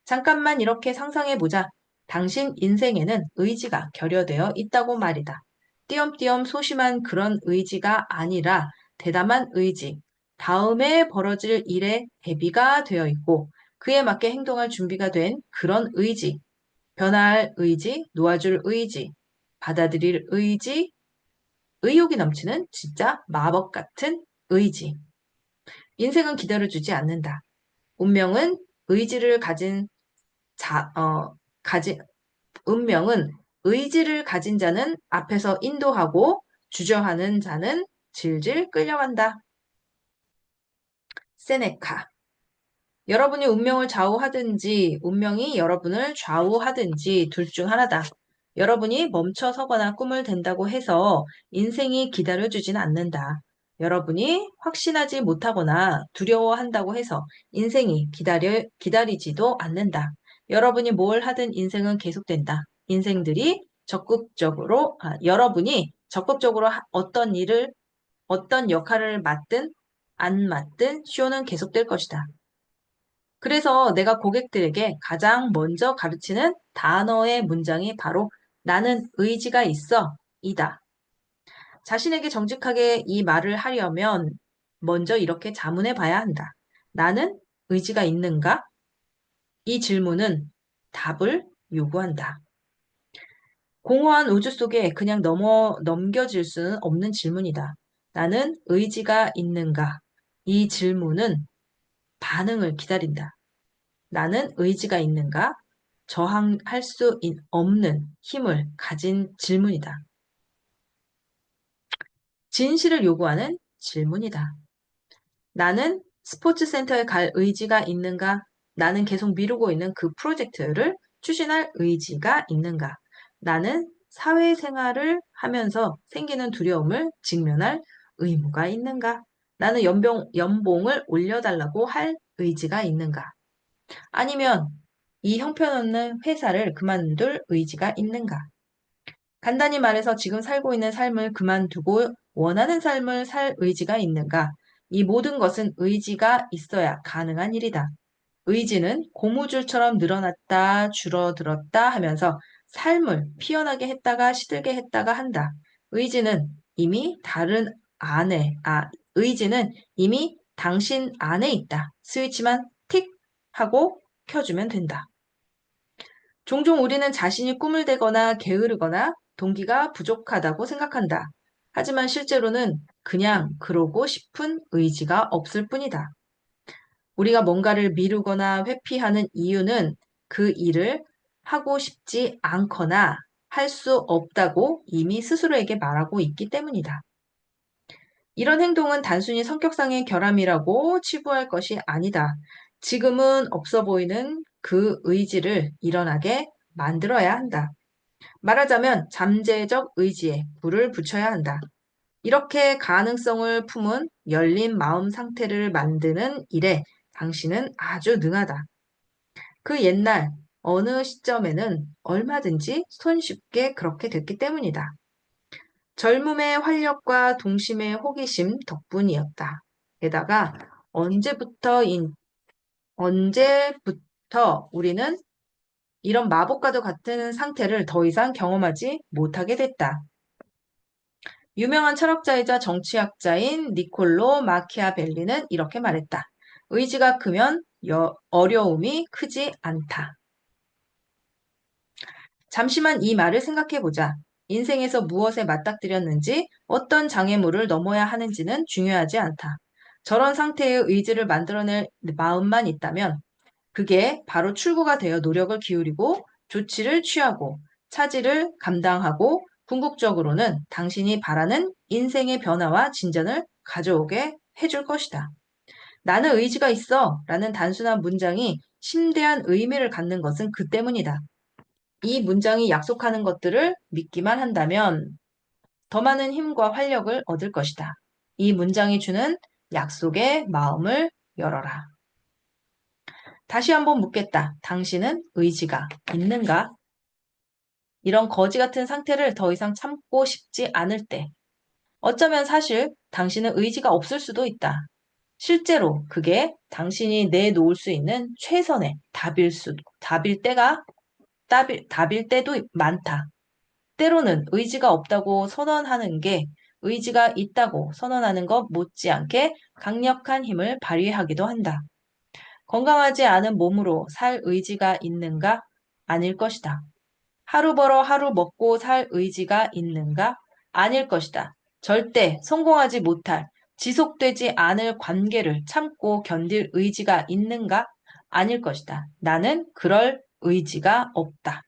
잠깐만 이렇게 상상해보자. 당신 인생에는 의지가 결여되어 있다고 말이다. 띄엄띄엄 소심한 그런 의지가 아니라 대담한 의지, 다음에 벌어질 일에 대비가 되어 있고 그에 맞게 행동할 준비가 된 그런 의지, 변화할 의지, 놓아줄 의지, 받아들일 의지, 의욕이 넘치는 진짜 마법 같은 의지. 인생은 기다려주지 않는다. 운명은 의지를 가진 자, 어, 가진, 운명은 의지를 가진 자는 앞에서 인도하고 주저하는 자는 질질 끌려간다. 세네카. 여러분이 운명을 좌우하든지 운명이 여러분을 좌우하든지 둘 중 하나다. 여러분이 멈춰 서거나 꿈을 댄다고 해서 인생이 기다려주진 않는다. 여러분이 확신하지 못하거나 두려워한다고 해서 인생이 기다리지도 않는다. 여러분이 뭘 하든 인생은 계속된다. 여러분이 적극적으로 어떤 역할을 맡든 안 맡든 쇼는 계속될 것이다. 그래서 내가 고객들에게 가장 먼저 가르치는 단어의 문장이 바로 나는 의지가 있어 이다. 자신에게 정직하게 이 말을 하려면 먼저 이렇게 자문해 봐야 한다. 나는 의지가 있는가? 이 질문은 답을 요구한다. 공허한 우주 속에 그냥 넘겨질 수는 없는 질문이다. 나는 의지가 있는가? 이 질문은 반응을 기다린다. 나는 의지가 있는가? 저항할 수 없는 힘을 가진 질문이다. 진실을 요구하는 질문이다. 나는 스포츠 센터에 갈 의지가 있는가? 나는 계속 미루고 있는 그 프로젝트를 추진할 의지가 있는가? 나는 사회생활을 하면서 생기는 두려움을 직면할 의무가 있는가? 나는 연봉을 올려달라고 할 의지가 있는가? 아니면 이 형편없는 회사를 그만둘 의지가 있는가? 간단히 말해서 지금 살고 있는 삶을 그만두고 원하는 삶을 살 의지가 있는가? 이 모든 것은 의지가 있어야 가능한 일이다. 의지는 고무줄처럼 늘어났다, 줄어들었다 하면서 삶을 피어나게 했다가 시들게 했다가 한다. 의지는 이미 의지는 이미 당신 안에 있다. 스위치만 틱 하고 켜주면 된다. 종종 우리는 자신이 꿈을 대거나 게으르거나 동기가 부족하다고 생각한다. 하지만 실제로는 그냥 그러고 싶은 의지가 없을 뿐이다. 우리가 뭔가를 미루거나 회피하는 이유는 그 일을 하고 싶지 않거나 할 수 없다고 이미 스스로에게 말하고 있기 때문이다. 이런 행동은 단순히 성격상의 결함이라고 치부할 것이 아니다. 지금은 없어 보이는 그 의지를 일어나게 만들어야 한다. 말하자면 잠재적 의지에 불을 붙여야 한다. 이렇게 가능성을 품은 열린 마음 상태를 만드는 일에 당신은 아주 능하다. 그 옛날 어느 시점에는 얼마든지 손쉽게 그렇게 됐기 때문이다. 젊음의 활력과 동심의 호기심 덕분이었다. 게다가 언제부터 우리는 이런 마법과도 같은 상태를 더 이상 경험하지 못하게 됐다. 유명한 철학자이자 정치학자인 니콜로 마키아벨리는 이렇게 말했다. 의지가 크면 어려움이 크지 않다. 잠시만 이 말을 생각해 보자. 인생에서 무엇에 맞닥뜨렸는지 어떤 장애물을 넘어야 하는지는 중요하지 않다. 저런 상태의 의지를 만들어낼 마음만 있다면 그게 바로 출구가 되어 노력을 기울이고 조치를 취하고 차질을 감당하고 궁극적으로는 당신이 바라는 인생의 변화와 진전을 가져오게 해줄 것이다. 나는 의지가 있어 라는 단순한 문장이 심대한 의미를 갖는 것은 그 때문이다. 이 문장이 약속하는 것들을 믿기만 한다면 더 많은 힘과 활력을 얻을 것이다. 이 문장이 주는 약속의 마음을 열어라. 다시 한번 묻겠다. 당신은 의지가 있는가? 이런 거지 같은 상태를 더 이상 참고 싶지 않을 때, 어쩌면 사실 당신은 의지가 없을 수도 있다. 실제로 그게 당신이 내놓을 수 있는 최선의 답일 때도 많다. 때로는 의지가 없다고 선언하는 게 의지가 있다고 선언하는 것 못지않게 강력한 힘을 발휘하기도 한다. 건강하지 않은 몸으로 살 의지가 있는가? 아닐 것이다. 하루 벌어 하루 먹고 살 의지가 있는가? 아닐 것이다. 절대 성공하지 못할, 지속되지 않을 관계를 참고 견딜 의지가 있는가? 아닐 것이다. 나는 그럴 의지가 없다.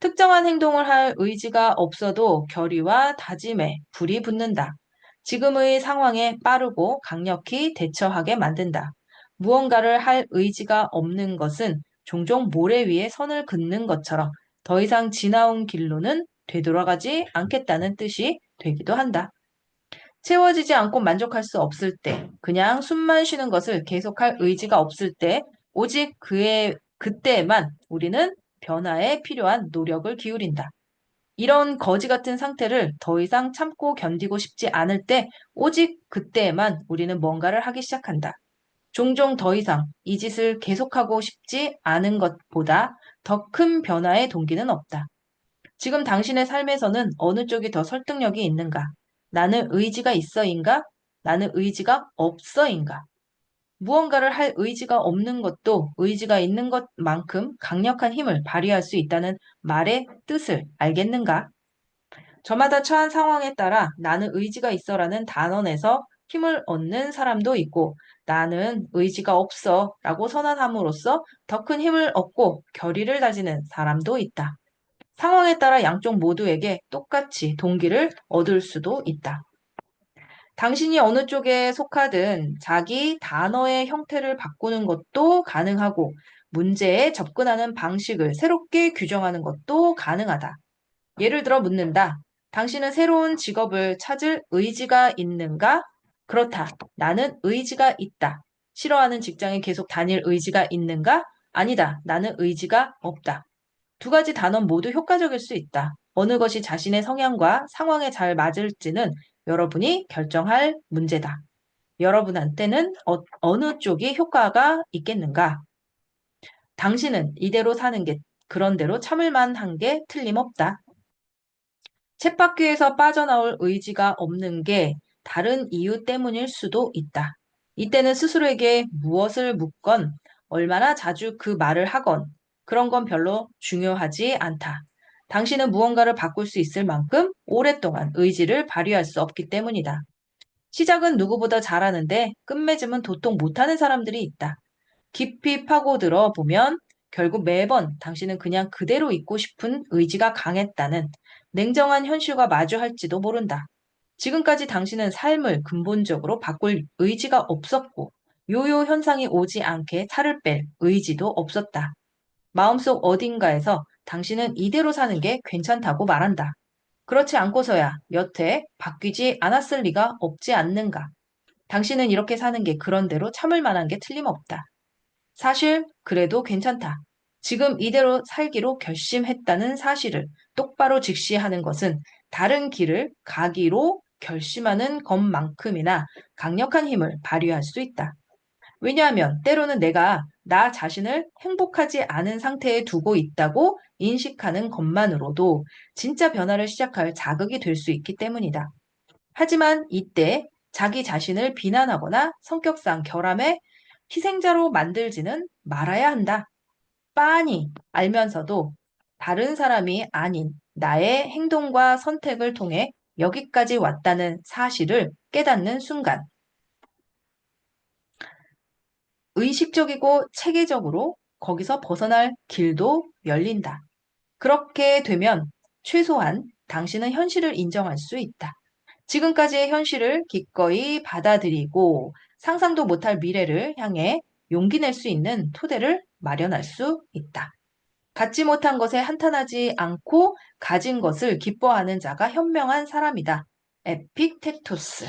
특정한 행동을 할 의지가 없어도 결의와 다짐에 불이 붙는다. 지금의 상황에 빠르고 강력히 대처하게 만든다. 무언가를 할 의지가 없는 것은 종종 모래 위에 선을 긋는 것처럼 더 이상 지나온 길로는 되돌아가지 않겠다는 뜻이 되기도 한다. 채워지지 않고 만족할 수 없을 때, 그냥 숨만 쉬는 것을 계속할 의지가 없을 때, 오직 그때에만 우리는 변화에 필요한 노력을 기울인다. 이런 거지 같은 상태를 더 이상 참고 견디고 싶지 않을 때, 오직 그때에만 우리는 뭔가를 하기 시작한다. 종종 더 이상 이 짓을 계속하고 싶지 않은 것보다 더 큰 변화의 동기는 없다. 지금 당신의 삶에서는 어느 쪽이 더 설득력이 있는가? 나는 의지가 있어인가? 나는 의지가 없어인가? 무언가를 할 의지가 없는 것도 의지가 있는 것만큼 강력한 힘을 발휘할 수 있다는 말의 뜻을 알겠는가? 저마다 처한 상황에 따라 나는 의지가 있어라는 단언에서 힘을 얻는 사람도 있고 나는 의지가 없어 라고 선언함으로써 더 큰 힘을 얻고 결의를 다지는 사람도 있다. 상황에 따라 양쪽 모두에게 똑같이 동기를 얻을 수도 있다. 당신이 어느 쪽에 속하든 자기 단어의 형태를 바꾸는 것도 가능하고 문제에 접근하는 방식을 새롭게 규정하는 것도 가능하다. 예를 들어 묻는다. 당신은 새로운 직업을 찾을 의지가 있는가? 그렇다. 나는 의지가 있다. 싫어하는 직장에 계속 다닐 의지가 있는가? 아니다. 나는 의지가 없다. 두 가지 단원 모두 효과적일 수 있다. 어느 것이 자신의 성향과 상황에 잘 맞을지는 여러분이 결정할 문제다. 여러분한테는 어느 쪽이 효과가 있겠는가? 당신은 이대로 사는 게 그런 대로 참을 만한 게 틀림없다. 쳇바퀴에서 빠져나올 의지가 없는 게 다른 이유 때문일 수도 있다. 이때는 스스로에게 무엇을 묻건 얼마나 자주 그 말을 하건 그런 건 별로 중요하지 않다. 당신은 무언가를 바꿀 수 있을 만큼 오랫동안 의지를 발휘할 수 없기 때문이다. 시작은 누구보다 잘하는데 끝맺음은 도통 못하는 사람들이 있다. 깊이 파고들어 보면 결국 매번 당신은 그냥 그대로 있고 싶은 의지가 강했다는 냉정한 현실과 마주할지도 모른다. 지금까지 당신은 삶을 근본적으로 바꿀 의지가 없었고 요요 현상이 오지 않게 차를 뺄 의지도 없었다. 마음속 어딘가에서 당신은 이대로 사는 게 괜찮다고 말한다. 그렇지 않고서야 여태 바뀌지 않았을 리가 없지 않는가. 당신은 이렇게 사는 게 그런대로 참을 만한 게 틀림없다. 사실 그래도 괜찮다. 지금 이대로 살기로 결심했다는 사실을 똑바로 직시하는 것은 다른 길을 가기로 결심하는 것만큼이나 강력한 힘을 발휘할 수 있다. 왜냐하면 때로는 내가 나 자신을 행복하지 않은 상태에 두고 있다고 인식하는 것만으로도 진짜 변화를 시작할 자극이 될 수 있기 때문이다. 하지만 이때 자기 자신을 비난하거나 성격상 결함의 희생자로 만들지는 말아야 한다. 빤히 알면서도 다른 사람이 아닌 나의 행동과 선택을 통해 여기까지 왔다는 사실을 깨닫는 순간, 의식적이고 체계적으로 거기서 벗어날 길도 열린다. 그렇게 되면 최소한 당신은 현실을 인정할 수 있다. 지금까지의 현실을 기꺼이 받아들이고 상상도 못할 미래를 향해 용기 낼 수 있는 토대를 마련할 수 있다. 갖지 못한 것에 한탄하지 않고 가진 것을 기뻐하는 자가 현명한 사람이다. 에픽테토스.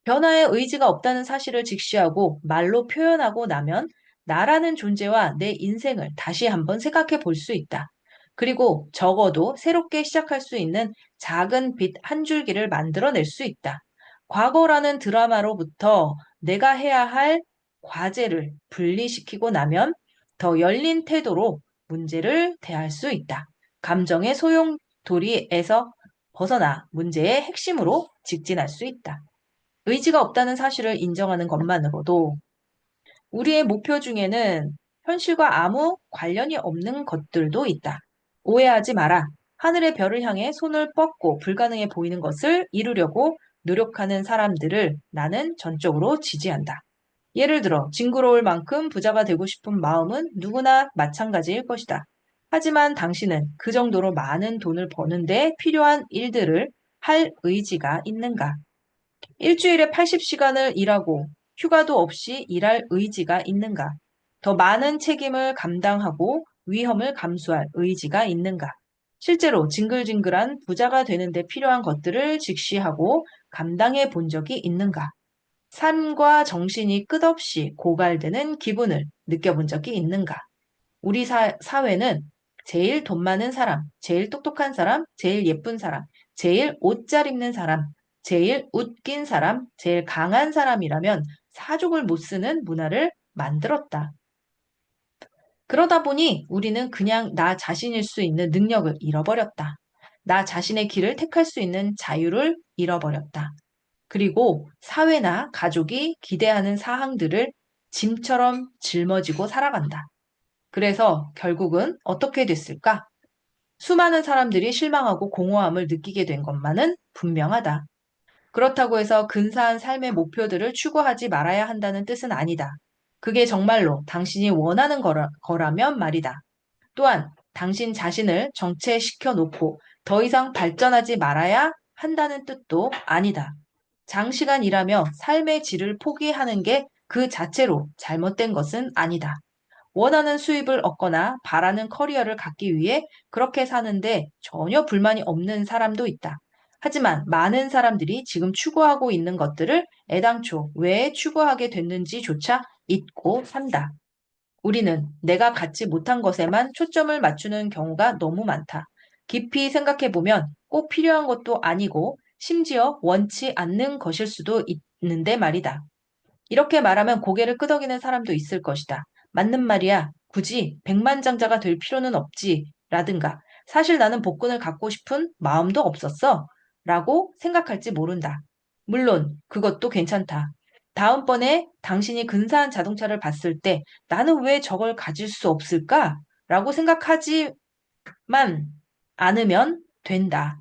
변화에 의지가 없다는 사실을 직시하고 말로 표현하고 나면 나라는 존재와 내 인생을 다시 한번 생각해 볼 수 있다. 그리고 적어도 새롭게 시작할 수 있는 작은 빛 한 줄기를 만들어낼 수 있다. 과거라는 드라마로부터 내가 해야 할 과제를 분리시키고 나면 더 열린 태도로 문제를 대할 수 있다. 감정의 소용돌이에서 벗어나 문제의 핵심으로 직진할 수 있다. 의지가 없다는 사실을 인정하는 것만으로도 우리의 목표 중에는 현실과 아무 관련이 없는 것들도 있다. 오해하지 마라. 하늘의 별을 향해 손을 뻗고 불가능해 보이는 것을 이루려고 노력하는 사람들을 나는 전적으로 지지한다. 예를 들어 징그러울 만큼 부자가 되고 싶은 마음은 누구나 마찬가지일 것이다. 하지만 당신은 그 정도로 많은 돈을 버는데 필요한 일들을 할 의지가 있는가? 일주일에 80시간을 일하고 휴가도 없이 일할 의지가 있는가? 더 많은 책임을 감당하고 위험을 감수할 의지가 있는가? 실제로 징글징글한 부자가 되는데 필요한 것들을 직시하고 감당해 본 적이 있는가? 삶과 정신이 끝없이 고갈되는 기분을 느껴본 적이 있는가? 우리 사회는 제일 돈 많은 사람, 제일 똑똑한 사람, 제일 예쁜 사람, 제일 옷 잘 입는 사람, 제일 웃긴 사람, 제일 강한 사람이라면 사족을 못 쓰는 문화를 만들었다. 그러다 보니 우리는 그냥 나 자신일 수 있는 능력을 잃어버렸다. 나 자신의 길을 택할 수 있는 자유를 잃어버렸다. 그리고 사회나 가족이 기대하는 사항들을 짐처럼 짊어지고 살아간다. 그래서 결국은 어떻게 됐을까? 수많은 사람들이 실망하고 공허함을 느끼게 된 것만은 분명하다. 그렇다고 해서 근사한 삶의 목표들을 추구하지 말아야 한다는 뜻은 아니다. 그게 정말로 당신이 원하는 거라면 말이다. 또한 당신 자신을 정체시켜 놓고 더 이상 발전하지 말아야 한다는 뜻도 아니다. 장시간 일하며 삶의 질을 포기하는 게 그 자체로 잘못된 것은 아니다. 원하는 수입을 얻거나 바라는 커리어를 갖기 위해 그렇게 사는데 전혀 불만이 없는 사람도 있다. 하지만 많은 사람들이 지금 추구하고 있는 것들을 애당초 왜 추구하게 됐는지조차 잊고 산다. 우리는 내가 갖지 못한 것에만 초점을 맞추는 경우가 너무 많다. 깊이 생각해 보면 꼭 필요한 것도 아니고 심지어 원치 않는 것일 수도 있는데 말이다. 이렇게 말하면 고개를 끄덕이는 사람도 있을 것이다. 맞는 말이야. 굳이 백만장자가 될 필요는 없지. 라든가. 사실 나는 복권을 갖고 싶은 마음도 없었어. 라고 생각할지 모른다. 물론 그것도 괜찮다. 다음번에 당신이 근사한 자동차를 봤을 때 나는 왜 저걸 가질 수 없을까? 라고 생각하지만 않으면 된다.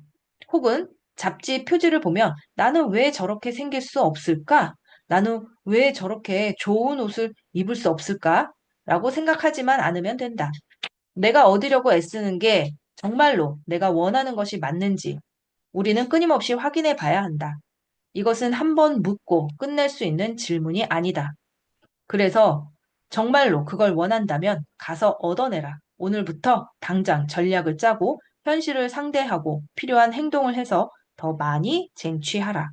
혹은 잡지 표지를 보면 나는 왜 저렇게 생길 수 없을까? 나는 왜 저렇게 좋은 옷을 입을 수 없을까? 라고 생각하지만 않으면 된다. 내가 얻으려고 애쓰는 게 정말로 내가 원하는 것이 맞는지 우리는 끊임없이 확인해 봐야 한다. 이것은 한 번 묻고 끝낼 수 있는 질문이 아니다. 그래서 정말로 그걸 원한다면 가서 얻어내라. 오늘부터 당장 전략을 짜고 현실을 상대하고 필요한 행동을 해서 더 많이 쟁취하라.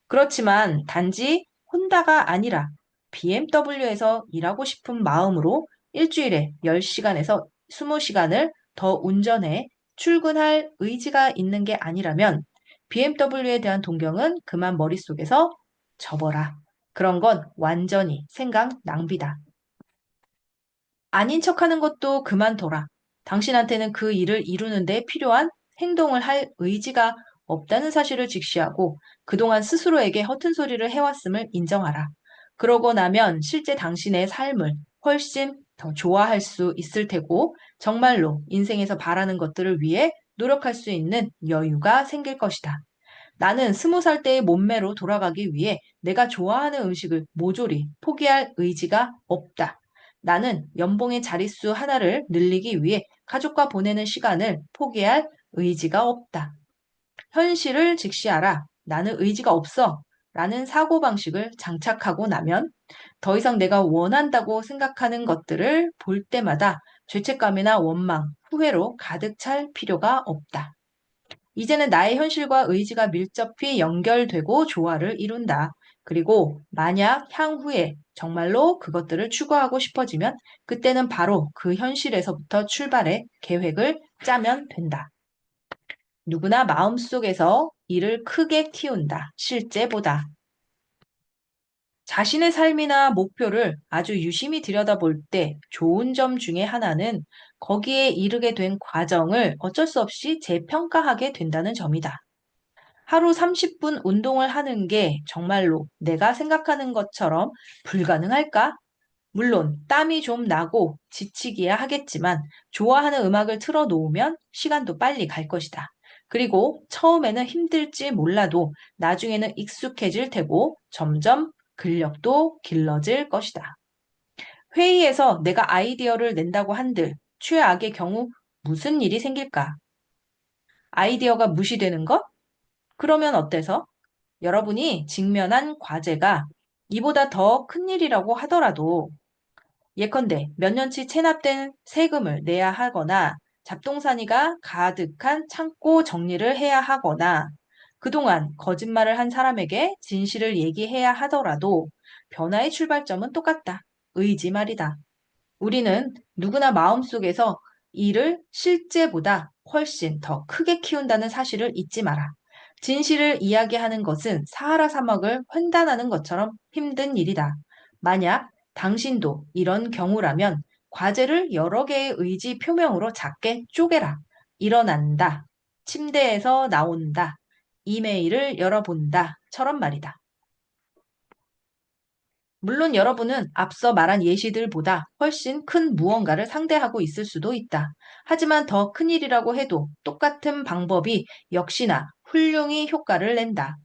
그렇지만 단지 혼다가 아니라 BMW에서 일하고 싶은 마음으로 일주일에 10시간에서 20시간을 더 운전해 출근할 의지가 있는 게 아니라면 BMW에 대한 동경은 그만 머릿속에서 접어라. 그런 건 완전히 생각 낭비다. 아닌 척하는 것도 그만둬라. 당신한테는 그 일을 이루는데 필요한 행동을 할 의지가 없다는 사실을 직시하고 그동안 스스로에게 허튼 소리를 해왔음을 인정하라. 그러고 나면 실제 당신의 삶을 훨씬 더 좋아할 수 있을 테고 정말로 인생에서 바라는 것들을 위해 노력할 수 있는 여유가 생길 것이다. 나는 20살 때의 몸매로 돌아가기 위해 내가 좋아하는 음식을 모조리 포기할 의지가 없다. 나는 연봉의 자릿수 하나를 늘리기 위해 가족과 보내는 시간을 포기할 의지가 없다. 현실을 직시하라. 나는 의지가 없어. 라는 사고방식을 장착하고 나면 더 이상 내가 원한다고 생각하는 것들을 볼 때마다 죄책감이나 원망, 후회로 가득 찰 필요가 없다. 이제는 나의 현실과 의지가 밀접히 연결되고 조화를 이룬다. 그리고 만약 향후에 정말로 그것들을 추구하고 싶어지면 그때는 바로 그 현실에서부터 출발해 계획을 짜면 된다. 누구나 마음속에서 이를 크게 키운다. 실제보다. 자신의 삶이나 목표를 아주 유심히 들여다볼 때 좋은 점 중에 하나는 거기에 이르게 된 과정을 어쩔 수 없이 재평가하게 된다는 점이다. 하루 30분 운동을 하는 게 정말로 내가 생각하는 것처럼 불가능할까? 물론 땀이 좀 나고 지치기야 하겠지만 좋아하는 음악을 틀어 놓으면 시간도 빨리 갈 것이다. 그리고 처음에는 힘들지 몰라도 나중에는 익숙해질 테고 점점 근력도 길러질 것이다. 회의에서 내가 아이디어를 낸다고 한들 최악의 경우 무슨 일이 생길까? 아이디어가 무시되는 것? 그러면 어때서? 여러분이 직면한 과제가 이보다 더 큰일이라고 하더라도 예컨대 몇 년치 체납된 세금을 내야 하거나 잡동사니가 가득한 창고 정리를 해야 하거나 그동안 거짓말을 한 사람에게 진실을 얘기해야 하더라도 변화의 출발점은 똑같다. 의지 말이다. 우리는 누구나 마음속에서 이를 실제보다 훨씬 더 크게 키운다는 사실을 잊지 마라. 진실을 이야기하는 것은 사하라 사막을 횡단하는 것처럼 힘든 일이다. 만약 당신도 이런 경우라면 과제를 여러 개의 의지 표명으로 작게 쪼개라. 일어난다. 침대에서 나온다. 이메일을 열어본다.처럼 말이다. 물론 여러분은 앞서 말한 예시들보다 훨씬 큰 무언가를 상대하고 있을 수도 있다. 하지만 더 큰일이라고 해도 똑같은 방법이 역시나 훌륭히 효과를 낸다.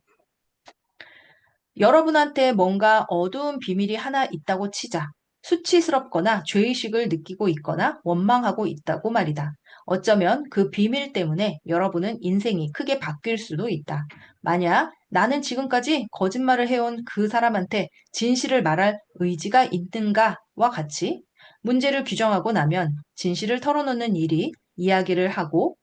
여러분한테 뭔가 어두운 비밀이 하나 있다고 치자. 수치스럽거나 죄의식을 느끼고 있거나 원망하고 있다고 말이다. 어쩌면 그 비밀 때문에 여러분은 인생이 크게 바뀔 수도 있다. 만약 나는 지금까지 거짓말을 해온 그 사람한테 진실을 말할 의지가 있는가와 같이 문제를 규정하고 나면 진실을 털어놓는 일이 이야기를 하고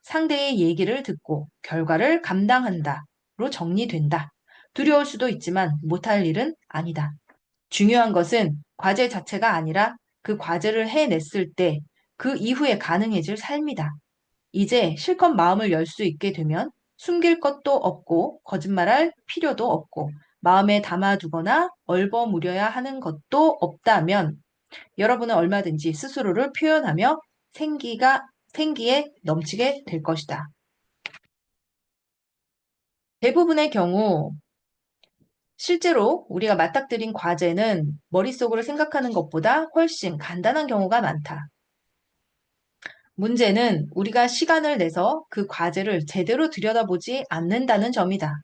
상대의 얘기를 듣고 결과를 감당한다로 정리된다. 두려울 수도 있지만 못할 일은 아니다. 중요한 것은 과제 자체가 아니라 그 과제를 해냈을 때 그 이후에 가능해질 삶이다. 이제 실컷 마음을 열 수 있게 되면 숨길 것도 없고 거짓말할 필요도 없고 마음에 담아두거나 얼버무려야 하는 것도 없다면 여러분은 얼마든지 스스로를 표현하며 생기에 넘치게 될 것이다. 대부분의 경우 실제로 우리가 맞닥뜨린 과제는 머릿속으로 생각하는 것보다 훨씬 간단한 경우가 많다. 문제는 우리가 시간을 내서 그 과제를 제대로 들여다보지 않는다는 점이다.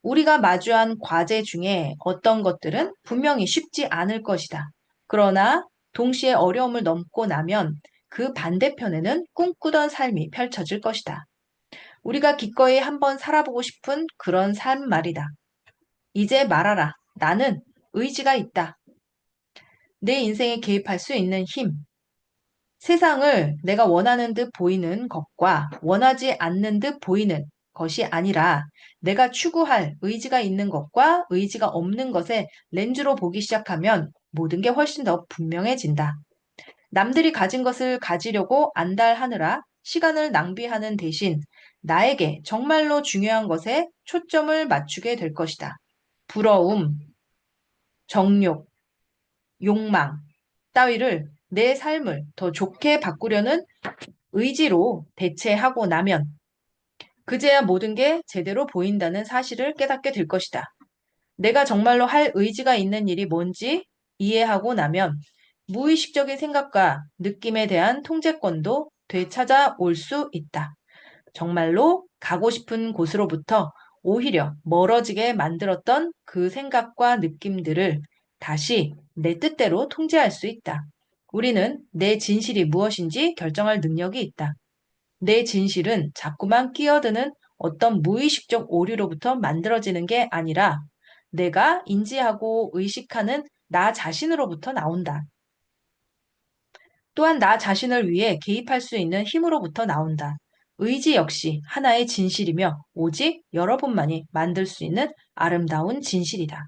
우리가 마주한 과제 중에 어떤 것들은 분명히 쉽지 않을 것이다. 그러나 동시에 어려움을 넘고 나면 그 반대편에는 꿈꾸던 삶이 펼쳐질 것이다. 우리가 기꺼이 한번 살아보고 싶은 그런 삶 말이다. 이제 말하라. 나는 의지가 있다. 내 인생에 개입할 수 있는 힘. 세상을 내가 원하는 듯 보이는 것과 원하지 않는 듯 보이는 것이 아니라 내가 추구할 의지가 있는 것과 의지가 없는 것에 렌즈로 보기 시작하면 모든 게 훨씬 더 분명해진다. 남들이 가진 것을 가지려고 안달하느라 시간을 낭비하는 대신 나에게 정말로 중요한 것에 초점을 맞추게 될 것이다. 부러움, 정욕, 욕망 따위를 내 삶을 더 좋게 바꾸려는 의지로 대체하고 나면 그제야 모든 게 제대로 보인다는 사실을 깨닫게 될 것이다. 내가 정말로 할 의지가 있는 일이 뭔지 이해하고 나면 무의식적인 생각과 느낌에 대한 통제권도 되찾아올 수 있다. 정말로 가고 싶은 곳으로부터 오히려 멀어지게 만들었던 그 생각과 느낌들을 다시 내 뜻대로 통제할 수 있다. 우리는 내 진실이 무엇인지 결정할 능력이 있다. 내 진실은 자꾸만 끼어드는 어떤 무의식적 오류로부터 만들어지는 게 아니라 내가 인지하고 의식하는 나 자신으로부터 나온다. 또한 나 자신을 위해 개입할 수 있는 힘으로부터 나온다. 의지 역시 하나의 진실이며 오직 여러분만이 만들 수 있는 아름다운 진실이다.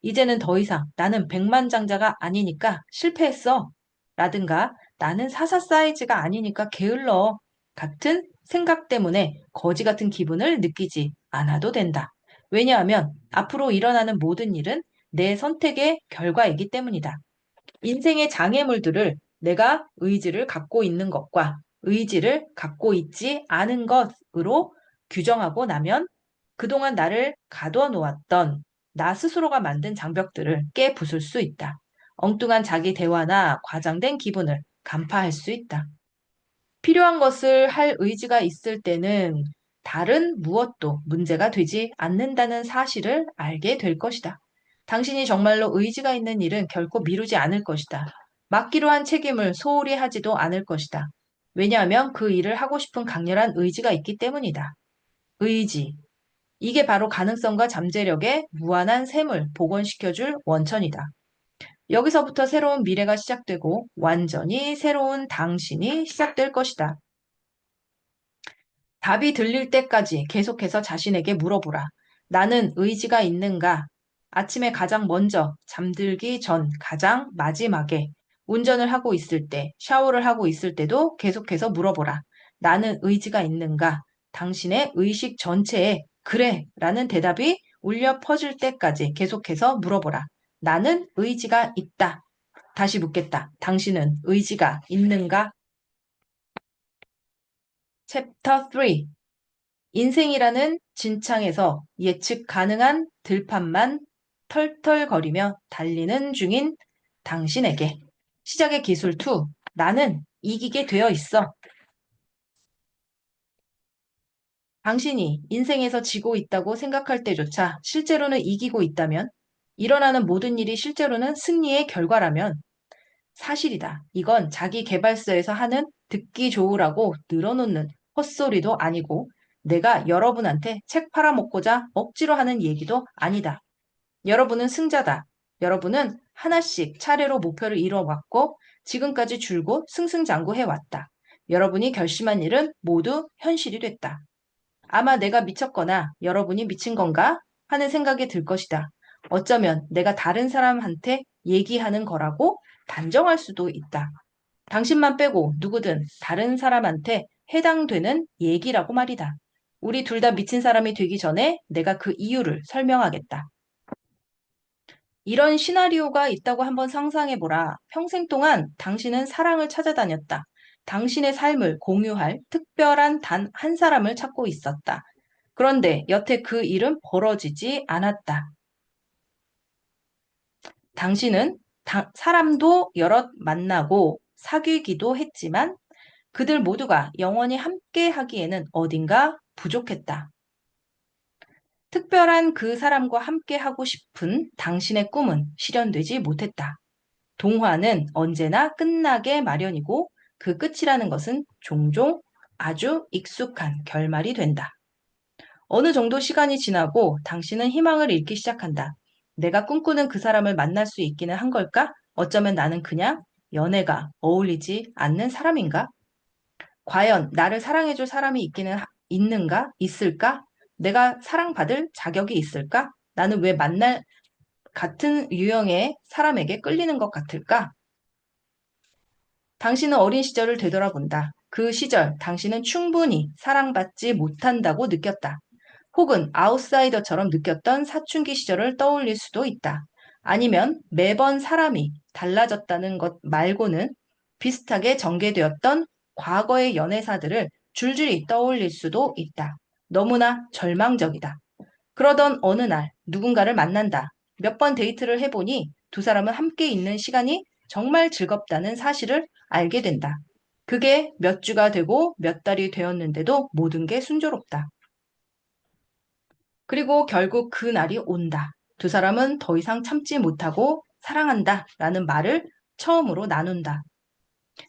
이제는 더 이상 나는 백만장자가 아니니까 실패했어. 라든가 나는 사사 사이즈가 아니니까 게을러. 같은 생각 때문에 거지 같은 기분을 느끼지 않아도 된다. 왜냐하면 앞으로 일어나는 모든 일은 내 선택의 결과이기 때문이다. 인생의 장애물들을 내가 의지를 갖고 있는 것과 의지를 갖고 있지 않은 것으로 규정하고 나면 그동안 나를 가둬 놓았던 나 스스로가 만든 장벽들을 깨부술 수 있다. 엉뚱한 자기 대화나 과장된 기분을 간파할 수 있다. 필요한 것을 할 의지가 있을 때는 다른 무엇도 문제가 되지 않는다는 사실을 알게 될 것이다. 당신이 정말로 의지가 있는 일은 결코 미루지 않을 것이다. 맡기로 한 책임을 소홀히 하지도 않을 것이다. 왜냐하면 그 일을 하고 싶은 강렬한 의지가 있기 때문이다. 의지. 이게 바로 가능성과 잠재력의 무한한 샘을 복원시켜줄 원천이다. 여기서부터 새로운 미래가 시작되고 완전히 새로운 당신이 시작될 것이다. 답이 들릴 때까지 계속해서 자신에게 물어보라. 나는 의지가 있는가? 아침에 가장 먼저, 잠들기 전 가장 마지막에, 운전을 하고 있을 때, 샤워를 하고 있을 때도 계속해서 물어보라. 나는 의지가 있는가? 당신의 의식 전체에 그래 라는 대답이 울려 퍼질 때까지 계속해서 물어보라. 나는 의지가 있다. 다시 묻겠다. 당신은 의지가 있는가? 챕터 3. 인생이라는 진창에서 예측 가능한 들판만 털털거리며 달리는 중인 당신에게. 시작의 기술 2. 나는 이기게 되어 있어. 당신이 인생에서 지고 있다고 생각할 때조차 실제로는 이기고 있다면, 일어나는 모든 일이 실제로는 승리의 결과라면 사실이다. 이건 자기 계발서에서 하는 듣기 좋으라고 늘어놓는 헛소리도 아니고 내가 여러분한테 책 팔아먹고자 억지로 하는 얘기도 아니다. 여러분은 승자다. 여러분은 하나씩 차례로 목표를 이뤄왔고 지금까지 줄곧 승승장구해왔다. 여러분이 결심한 일은 모두 현실이 됐다. 아마 내가 미쳤거나 여러분이 미친 건가 하는 생각이 들 것이다. 어쩌면 내가 다른 사람한테 얘기하는 거라고 단정할 수도 있다. 당신만 빼고 누구든 다른 사람한테 해당되는 얘기라고 말이다. 우리 둘 다 미친 사람이 되기 전에 내가 그 이유를 설명하겠다. 이런 시나리오가 있다고 한번 상상해보라. 평생 동안 당신은 사랑을 찾아다녔다. 당신의 삶을 공유할 특별한 단 한 사람을 찾고 있었다. 그런데 여태 그 일은 벌어지지 않았다. 당신은 사람도 여럿 만나고 사귀기도 했지만 그들 모두가 영원히 함께 하기에는 어딘가 부족했다. 특별한 그 사람과 함께 하고 싶은 당신의 꿈은 실현되지 못했다. 동화는 언제나 끝나게 마련이고 그 끝이라는 것은 종종 아주 익숙한 결말이 된다. 어느 정도 시간이 지나고 당신은 희망을 잃기 시작한다. 내가 꿈꾸는 그 사람을 만날 수 있기는 한 걸까? 어쩌면 나는 그냥 연애가 어울리지 않는 사람인가? 과연 나를 사랑해줄 사람이 있는가? 있을까? 내가 사랑받을 자격이 있을까? 나는 왜 만날 같은 유형의 사람에게 끌리는 것 같을까? 당신은 어린 시절을 되돌아본다. 그 시절 당신은 충분히 사랑받지 못한다고 느꼈다. 혹은 아웃사이더처럼 느꼈던 사춘기 시절을 떠올릴 수도 있다. 아니면 매번 사람이 달라졌다는 것 말고는 비슷하게 전개되었던 과거의 연애사들을 줄줄이 떠올릴 수도 있다. 너무나 절망적이다. 그러던 어느 날 누군가를 만난다. 몇 번 데이트를 해보니 두 사람은 함께 있는 시간이 정말 즐겁다는 사실을 알게 된다. 그게 몇 주가 되고 몇 달이 되었는데도 모든 게 순조롭다. 그리고 결국 그 날이 온다. 두 사람은 더 이상 참지 못하고 사랑한다 라는 말을 처음으로 나눈다.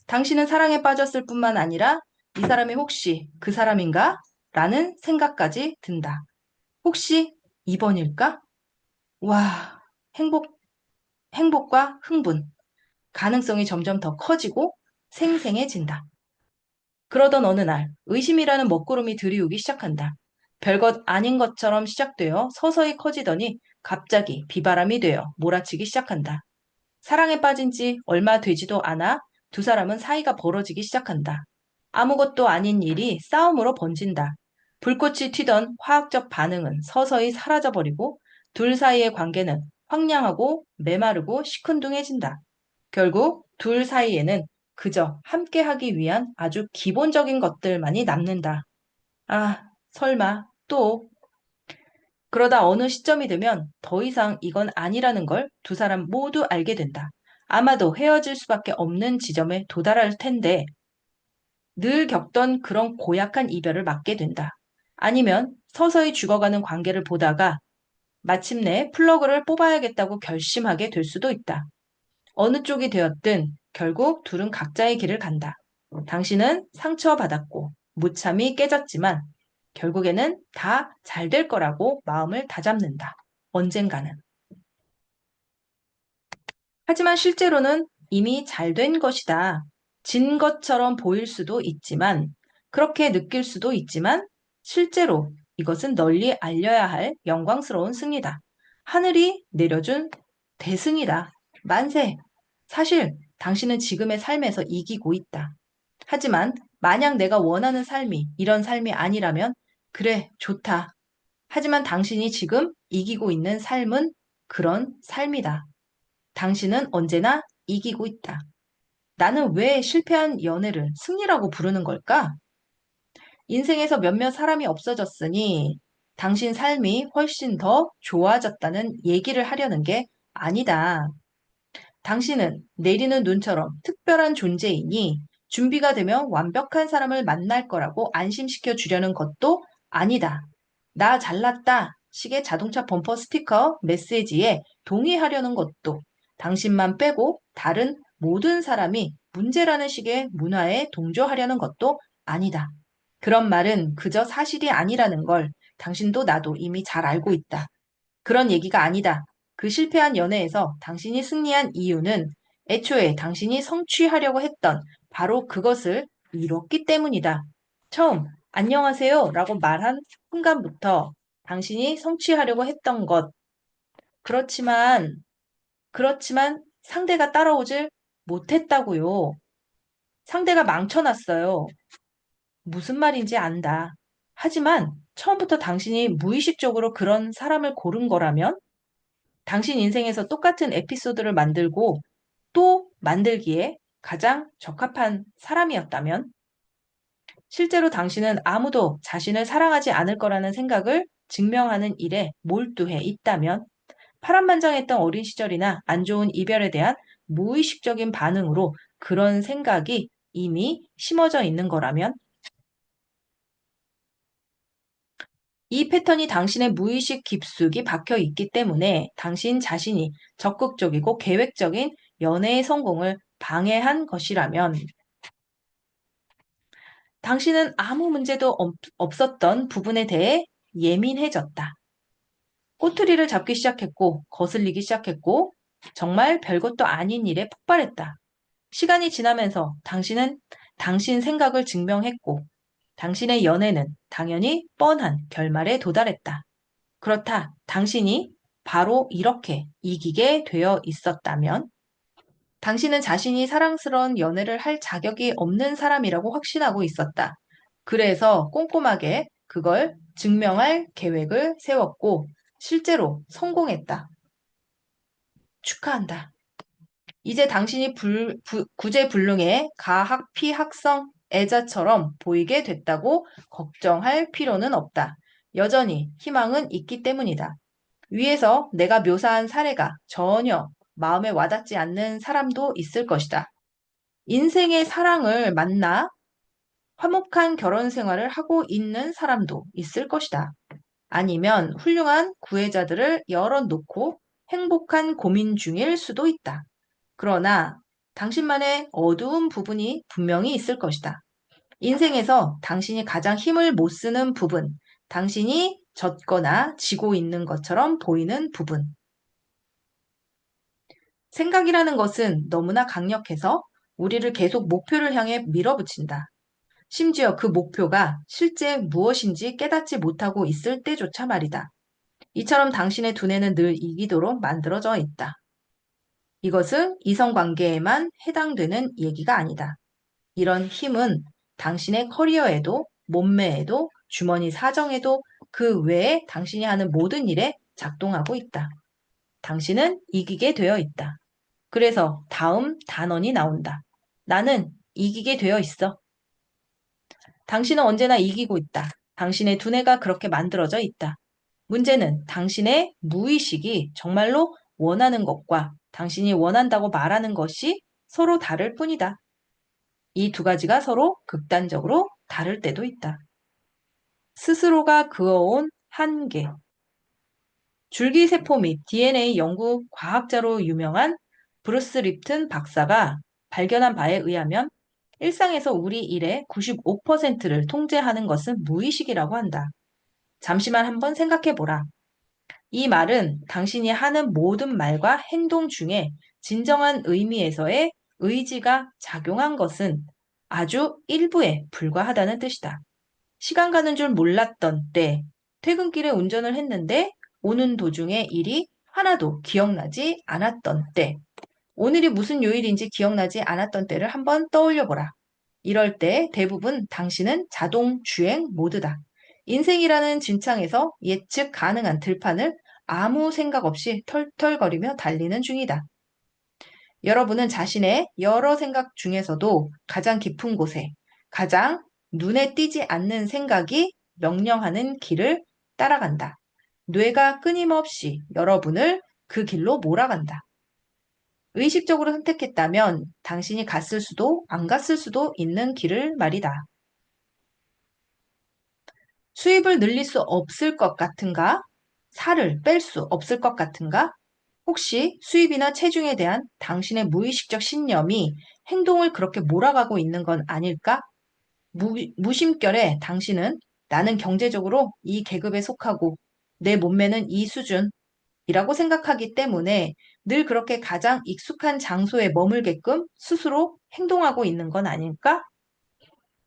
당신은 사랑에 빠졌을 뿐만 아니라 이 사람이 혹시 그 사람인가? 라는 생각까지 든다. 혹시 2번일까? 와, 행복과 흥분, 가능성이 점점 더 커지고 생생해진다. 그러던 어느 날 의심이라는 먹구름이 들이우기 시작한다. 별것 아닌 것처럼 시작되어 서서히 커지더니 갑자기 비바람이 되어 몰아치기 시작한다. 사랑에 빠진 지 얼마 되지도 않아 두 사람은 사이가 벌어지기 시작한다. 아무것도 아닌 일이 싸움으로 번진다. 불꽃이 튀던 화학적 반응은 서서히 사라져버리고 둘 사이의 관계는 황량하고 메마르고 시큰둥해진다. 결국 둘 사이에는 그저 함께하기 위한 아주 기본적인 것들만이 남는다. 아, 설마 또. 그러다 어느 시점이 되면 더 이상 이건 아니라는 걸 두 사람 모두 알게 된다. 아마도 헤어질 수밖에 없는 지점에 도달할 텐데 늘 겪던 그런 고약한 이별을 맞게 된다. 아니면 서서히 죽어가는 관계를 보다가 마침내 플러그를 뽑아야겠다고 결심하게 될 수도 있다. 어느 쪽이 되었든 결국 둘은 각자의 길을 간다. 당신은 상처받았고 무참히 깨졌지만 결국에는 다 잘 될 거라고 마음을 다잡는다. 언젠가는. 하지만 실제로는 이미 잘 된 것이다. 진 것처럼 보일 수도 있지만, 그렇게 느낄 수도 있지만, 실제로 이것은 널리 알려야 할 영광스러운 승리다. 하늘이 내려준 대승이다. 만세! 사실 당신은 지금의 삶에서 이기고 있다. 하지만 만약 내가 원하는 삶이 이런 삶이 아니라면, 그래, 좋다. 하지만 당신이 지금 이기고 있는 삶은 그런 삶이다. 당신은 언제나 이기고 있다. 나는 왜 실패한 연애를 승리라고 부르는 걸까? 인생에서 몇몇 사람이 없어졌으니 당신 삶이 훨씬 더 좋아졌다는 얘기를 하려는 게 아니다. 당신은 내리는 눈처럼 특별한 존재이니 준비가 되면 완벽한 사람을 만날 거라고 안심시켜 주려는 것도 아니다. 나 잘났다 식의 자동차 범퍼 스티커 메시지에 동의하려는 것도 당신만 빼고 다른 모든 사람이 문제라는 식의 문화에 동조하려는 것도 아니다. 그런 말은 그저 사실이 아니라는 걸 당신도 나도 이미 잘 알고 있다. 그런 얘기가 아니다. 그 실패한 연애에서 당신이 승리한 이유는 애초에 당신이 성취하려고 했던 바로 그것을 이뤘기 때문이다. 처음, 안녕하세요 라고 말한 순간부터 당신이 성취하려고 했던 것. 그렇지만, 그렇지만 상대가 따라오질 못했다고요. 상대가 망쳐놨어요. 무슨 말인지 안다. 하지만 처음부터 당신이 무의식적으로 그런 사람을 고른 거라면 당신 인생에서 똑같은 에피소드를 만들고 또 만들기에 가장 적합한 사람이었다면 실제로 당신은 아무도 자신을 사랑하지 않을 거라는 생각을 증명하는 일에 몰두해 있다면 파란만장했던 어린 시절이나 안 좋은 이별에 대한 무의식적인 반응으로 그런 생각이 이미 심어져 있는 거라면 이 패턴이 당신의 무의식 깊숙이 박혀 있기 때문에 당신 자신이 적극적이고 계획적인 연애의 성공을 방해한 것이라면 당신은 아무 문제도 없었던 부분에 대해 예민해졌다. 꼬투리를 잡기 시작했고 거슬리기 시작했고 정말 별것도 아닌 일에 폭발했다. 시간이 지나면서 당신은 당신 생각을 증명했고 당신의 연애는 당연히 뻔한 결말에 도달했다. 그렇다. 당신이 바로 이렇게 이기게 되어 있었다면 당신은 자신이 사랑스러운 연애를 할 자격이 없는 사람이라고 확신하고 있었다. 그래서 꼼꼼하게 그걸 증명할 계획을 세웠고 실제로 성공했다. 축하한다. 이제 당신이 구제불능의 가학 피학성 애자처럼 보이게 됐다고 걱정할 필요는 없다. 여전히 희망은 있기 때문이다. 위에서 내가 묘사한 사례가 전혀 마음에 와닿지 않는 사람도 있을 것이다. 인생의 사랑을 만나 화목한 결혼 생활을 하고 있는 사람도 있을 것이다. 아니면 훌륭한 구혜자들을 열어놓고 행복한 고민 중일 수도 있다. 그러나 당신만의 어두운 부분이 분명히 있을 것이다. 인생에서 당신이 가장 힘을 못 쓰는 부분, 당신이 졌거나 지고 있는 것처럼 보이는 부분. 생각이라는 것은 너무나 강력해서 우리를 계속 목표를 향해 밀어붙인다. 심지어 그 목표가 실제 무엇인지 깨닫지 못하고 있을 때조차 말이다. 이처럼 당신의 두뇌는 늘 이기도록 만들어져 있다. 이것은 이성관계에만 해당되는 얘기가 아니다. 이런 힘은 당신의 커리어에도, 몸매에도, 주머니 사정에도 그 외에 당신이 하는 모든 일에 작동하고 있다. 당신은 이기게 되어 있다. 그래서 다음 단원이 나온다. 나는 이기게 되어 있어. 당신은 언제나 이기고 있다. 당신의 두뇌가 그렇게 만들어져 있다. 문제는 당신의 무의식이 정말로 원하는 것과 당신이 원한다고 말하는 것이 서로 다를 뿐이다. 이 두 가지가 서로 극단적으로 다를 때도 있다. 스스로가 그어온 한계. 줄기세포 및 DNA 연구 과학자로 유명한 브루스 립튼 박사가 발견한 바에 의하면 일상에서 우리 일의 95%를 통제하는 것은 무의식이라고 한다. 잠시만 한번 생각해 보라. 이 말은 당신이 하는 모든 말과 행동 중에 진정한 의미에서의 의지가 작용한 것은 아주 일부에 불과하다는 뜻이다. 시간 가는 줄 몰랐던 때, 퇴근길에 운전을 했는데 오는 도중에 일이 하나도 기억나지 않았던 때, 오늘이 무슨 요일인지 기억나지 않았던 때를 한번 떠올려 보라. 이럴 때 대부분 당신은 자동 주행 모드다. 인생이라는 진창에서 예측 가능한 들판을 아무 생각 없이 털털거리며 달리는 중이다. 여러분은 자신의 여러 생각 중에서도 가장 깊은 곳에 가장 눈에 띄지 않는 생각이 명령하는 길을 따라간다. 뇌가 끊임없이 여러분을 그 길로 몰아간다. 의식적으로 선택했다면 당신이 갔을 수도 안 갔을 수도 있는 길을 말이다. 수입을 늘릴 수 없을 것 같은가? 살을 뺄 수 없을 것 같은가? 혹시 수입이나 체중에 대한 당신의 무의식적 신념이 행동을 그렇게 몰아가고 있는 건 아닐까? 무심결에 당신은 나는 경제적으로 이 계급에 속하고 내 몸매는 이 수준이라고 생각하기 때문에 늘 그렇게 가장 익숙한 장소에 머물게끔 스스로 행동하고 있는 건 아닐까?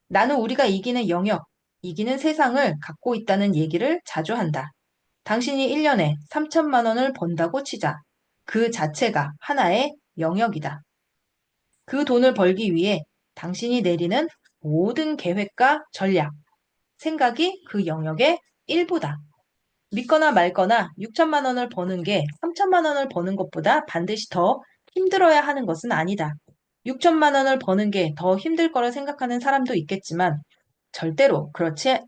나는 우리가 이기는 영역, 이기는 세상을 갖고 있다는 얘기를 자주 한다. 당신이 1년에 3천만 원을 번다고 치자. 그 자체가 하나의 영역이다. 그 돈을 벌기 위해 당신이 내리는 모든 계획과 전략, 생각이 그 영역의 일부다. 믿거나 말거나 6천만 원을 버는 게 3천만 원을 버는 것보다 반드시 더 힘들어야 하는 것은 아니다. 6천만 원을 버는 게 더 힘들 거라 생각하는 사람도 있겠지만 절대로 그렇지는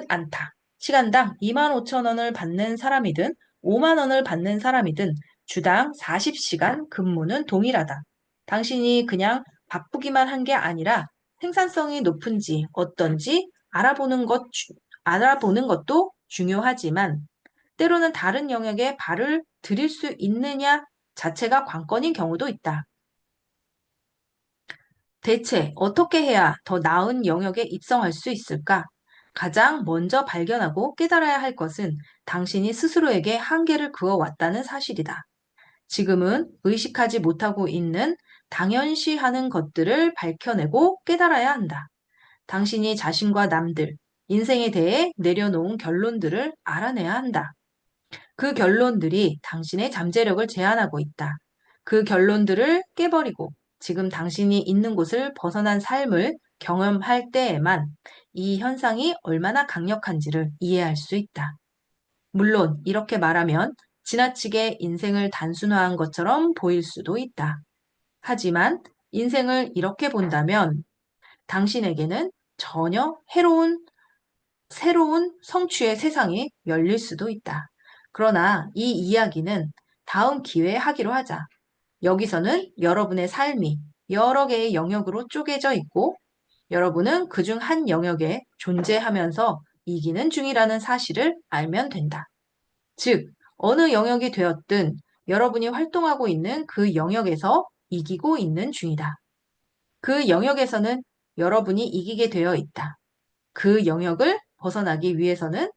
않다. 시간당 2만 5천 원을 받는 사람이든 5만 원을 받는 사람이든 주당 40시간 근무는 동일하다. 당신이 그냥 바쁘기만 한 게 아니라 생산성이 높은지 어떤지 알아보는 것도 중요하지만 때로는 다른 영역에 발을 들일 수 있느냐 자체가 관건인 경우도 있다. 대체 어떻게 해야 더 나은 영역에 입성할 수 있을까? 가장 먼저 발견하고 깨달아야 할 것은 당신이 스스로에게 한계를 그어왔다는 사실이다. 지금은 의식하지 못하고 있는 당연시하는 것들을 밝혀내고 깨달아야 한다. 당신이 자신과 남들, 인생에 대해 내려놓은 결론들을 알아내야 한다. 그 결론들이 당신의 잠재력을 제한하고 있다. 그 결론들을 깨버리고 지금 당신이 있는 곳을 벗어난 삶을 경험할 때에만 이 현상이 얼마나 강력한지를 이해할 수 있다. 물론 이렇게 말하면 지나치게 인생을 단순화한 것처럼 보일 수도 있다. 하지만 인생을 이렇게 본다면 당신에게는 전혀 새로운 성취의 세상이 열릴 수도 있다. 그러나 이 이야기는 다음 기회에 하기로 하자. 여기서는 여러분의 삶이 여러 개의 영역으로 쪼개져 있고 여러분은 그중 한 영역에 존재하면서 이기는 중이라는 사실을 알면 된다. 즉, 어느 영역이 되었든 여러분이 활동하고 있는 그 영역에서 이기고 있는 중이다. 그 영역에서는 여러분이 이기게 되어 있다. 그 영역을 벗어나기 위해서는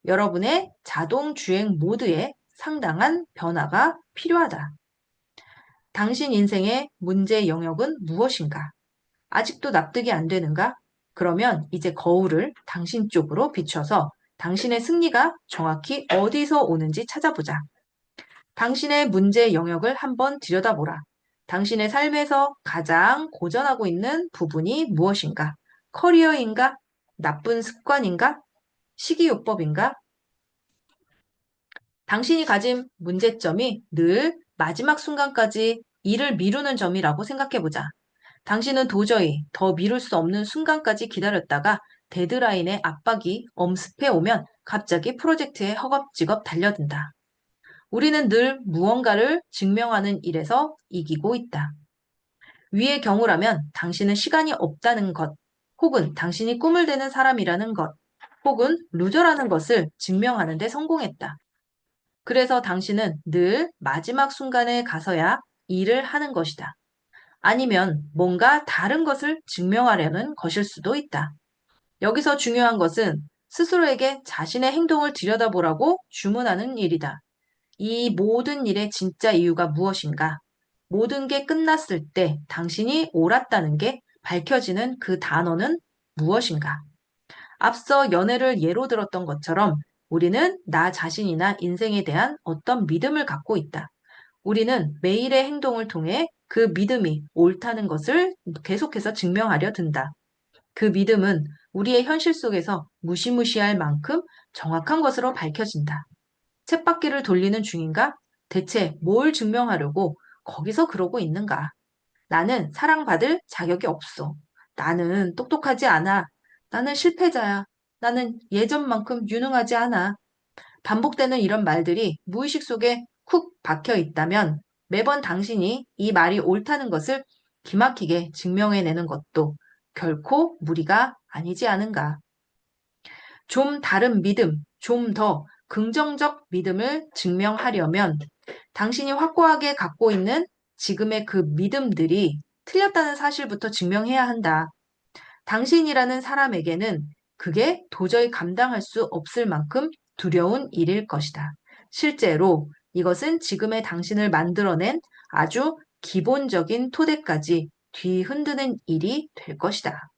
여러분의 자동 주행 모드에 상당한 변화가 필요하다. 당신 인생의 문제 영역은 무엇인가? 아직도 납득이 안 되는가? 그러면 이제 거울을 당신 쪽으로 비춰서 당신의 승리가 정확히 어디서 오는지 찾아보자. 당신의 문제 영역을 한번 들여다보라. 당신의 삶에서 가장 고전하고 있는 부분이 무엇인가? 커리어인가? 나쁜 습관인가? 식이요법인가? 당신이 가진 문제점이 늘 마지막 순간까지 일을 미루는 점이라고 생각해보자. 당신은 도저히 더 미룰 수 없는 순간까지 기다렸다가 데드라인의 압박이 엄습해 오면 갑자기 프로젝트에 허겁지겁 달려든다. 우리는 늘 무언가를 증명하는 일에서 이기고 있다. 위의 경우라면 당신은 시간이 없다는 것, 혹은 당신이 꿈을 대는 사람이라는 것, 혹은 루저라는 것을 증명하는 데 성공했다. 그래서 당신은 늘 마지막 순간에 가서야 일을 하는 것이다. 아니면 뭔가 다른 것을 증명하려는 것일 수도 있다. 여기서 중요한 것은 스스로에게 자신의 행동을 들여다보라고 주문하는 일이다. 이 모든 일의 진짜 이유가 무엇인가? 모든 게 끝났을 때 당신이 옳았다는 게 밝혀지는 그 단어는 무엇인가? 앞서 연애를 예로 들었던 것처럼 우리는 나 자신이나 인생에 대한 어떤 믿음을 갖고 있다. 우리는 매일의 행동을 통해 그 믿음이 옳다는 것을 계속해서 증명하려 든다. 그 믿음은 우리의 현실 속에서 무시무시할 만큼 정확한 것으로 밝혀진다. 쳇바퀴를 돌리는 중인가? 대체 뭘 증명하려고 거기서 그러고 있는가? 나는 사랑받을 자격이 없어. 나는 똑똑하지 않아. 나는 실패자야. 나는 예전만큼 유능하지 않아. 반복되는 이런 말들이 무의식 속에 쿡 박혀 있다면 매번 당신이 이 말이 옳다는 것을 기막히게 증명해내는 것도 결코 무리가 아니지 않은가. 좀 다른 믿음, 좀 더 긍정적 믿음을 증명하려면 당신이 확고하게 갖고 있는 지금의 그 믿음들이 틀렸다는 사실부터 증명해야 한다. 당신이라는 사람에게는 그게 도저히 감당할 수 없을 만큼 두려운 일일 것이다. 실제로 이것은 지금의 당신을 만들어낸 아주 기본적인 토대까지 뒤흔드는 일이 될 것이다.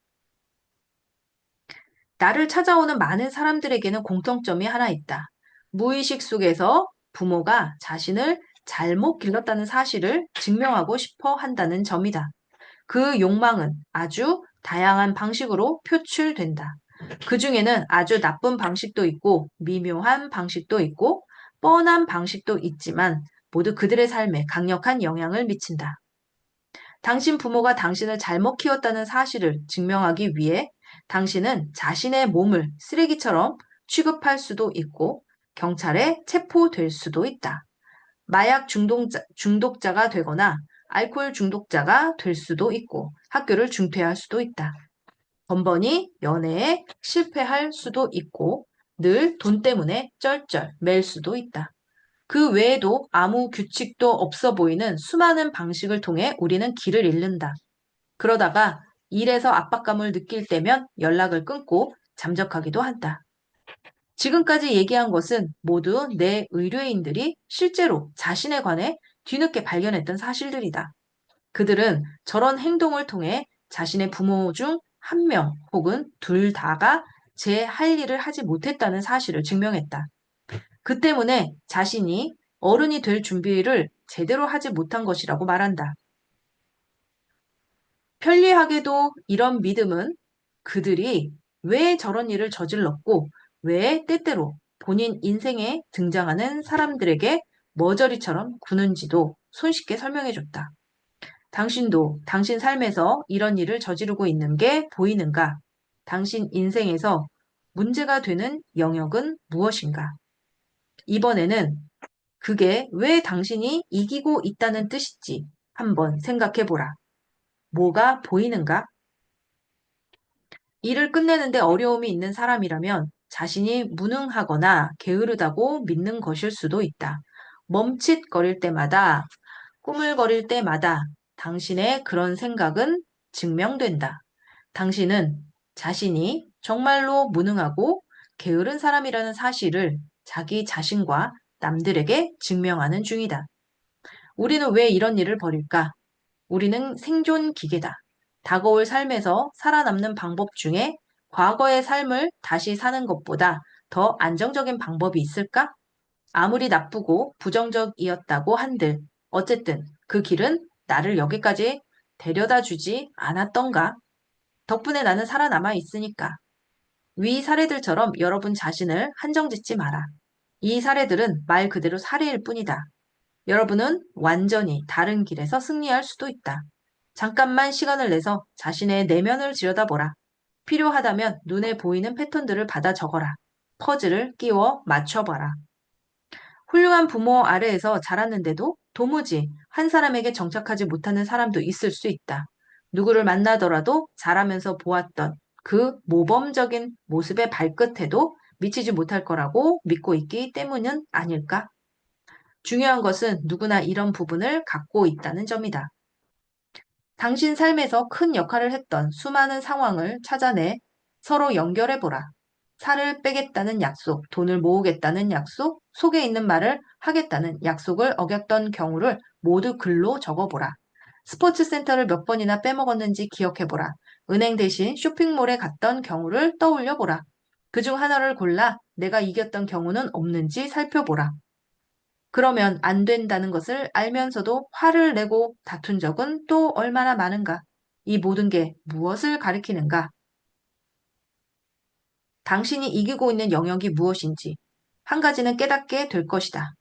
나를 찾아오는 많은 사람들에게는 공통점이 하나 있다. 무의식 속에서 부모가 자신을 잘못 길렀다는 사실을 증명하고 싶어 한다는 점이다. 그 욕망은 아주 다양한 방식으로 표출된다. 그 중에는 아주 나쁜 방식도 있고, 미묘한 방식도 있고, 뻔한 방식도 있지만, 모두 그들의 삶에 강력한 영향을 미친다. 당신 부모가 당신을 잘못 키웠다는 사실을 증명하기 위해 당신은 자신의 몸을 쓰레기처럼 취급할 수도 있고 경찰에 체포될 수도 있다. 마약 중독자가 되거나 알코올 중독자가 될 수도 있고 학교를 중퇴할 수도 있다. 번번이 연애에 실패할 수도 있고 늘 돈 때문에 쩔쩔 맬 수도 있다. 그 외에도 아무 규칙도 없어 보이는 수많은 방식을 통해 우리는 길을 잃는다. 그러다가 일에서 압박감을 느낄 때면 연락을 끊고 잠적하기도 한다. 지금까지 얘기한 것은 모두 내 의뢰인들이 실제로 자신에 관해 뒤늦게 발견했던 사실들이다. 그들은 저런 행동을 통해 자신의 부모 중 한 명 혹은 둘 다가 제 할 일을 하지 못했다는 사실을 증명했다. 그 때문에 자신이 어른이 될 준비를 제대로 하지 못한 것이라고 말한다. 편리하게도 이런 믿음은 그들이 왜 저런 일을 저질렀고 왜 때때로 본인 인생에 등장하는 사람들에게 머저리처럼 구는지도 손쉽게 설명해줬다. 당신도 당신 삶에서 이런 일을 저지르고 있는 게 보이는가? 당신 인생에서 문제가 되는 영역은 무엇인가? 이번에는 그게 왜 당신이 이기고 있다는 뜻인지 한번 생각해 보라. 뭐가 보이는가? 일을 끝내는데 어려움이 있는 사람이라면 자신이 무능하거나 게으르다고 믿는 것일 수도 있다. 멈칫거릴 때마다, 꾸물거릴 때마다 당신의 그런 생각은 증명된다. 당신은 자신이 정말로 무능하고 게으른 사람이라는 사실을 자기 자신과 남들에게 증명하는 중이다. 우리는 왜 이런 일을 벌일까? 우리는 생존 기계다. 다가올 삶에서 살아남는 방법 중에 과거의 삶을 다시 사는 것보다 더 안정적인 방법이 있을까? 아무리 나쁘고 부정적이었다고 한들 어쨌든 그 길은 나를 여기까지 데려다 주지 않았던가? 덕분에 나는 살아남아 있으니까. 위 사례들처럼 여러분 자신을 한정짓지 마라. 이 사례들은 말 그대로 사례일 뿐이다. 여러분은 완전히 다른 길에서 승리할 수도 있다. 잠깐만 시간을 내서 자신의 내면을 들여다보라. 필요하다면 눈에 보이는 패턴들을 받아 적어라. 퍼즐을 끼워 맞춰봐라. 훌륭한 부모 아래에서 자랐는데도 도무지 한 사람에게 정착하지 못하는 사람도 있을 수 있다. 누구를 만나더라도 자라면서 보았던 그 모범적인 모습의 발끝에도 미치지 못할 거라고 믿고 있기 때문은 아닐까? 중요한 것은 누구나 이런 부분을 갖고 있다는 점이다. 당신 삶에서 큰 역할을 했던 수많은 상황을 찾아내 서로 연결해보라. 살을 빼겠다는 약속, 돈을 모으겠다는 약속, 속에 있는 말을 하겠다는 약속을 어겼던 경우를 모두 글로 적어보라. 스포츠 센터를 몇 번이나 빼먹었는지 기억해보라. 은행 대신 쇼핑몰에 갔던 경우를 떠올려보라. 그중 하나를 골라 내가 이겼던 경우는 없는지 살펴보라. 그러면 안 된다는 것을 알면서도 화를 내고 다툰 적은 또 얼마나 많은가? 이 모든 게 무엇을 가리키는가? 당신이 이기고 있는 영역이 무엇인지 한 가지는 깨닫게 될 것이다.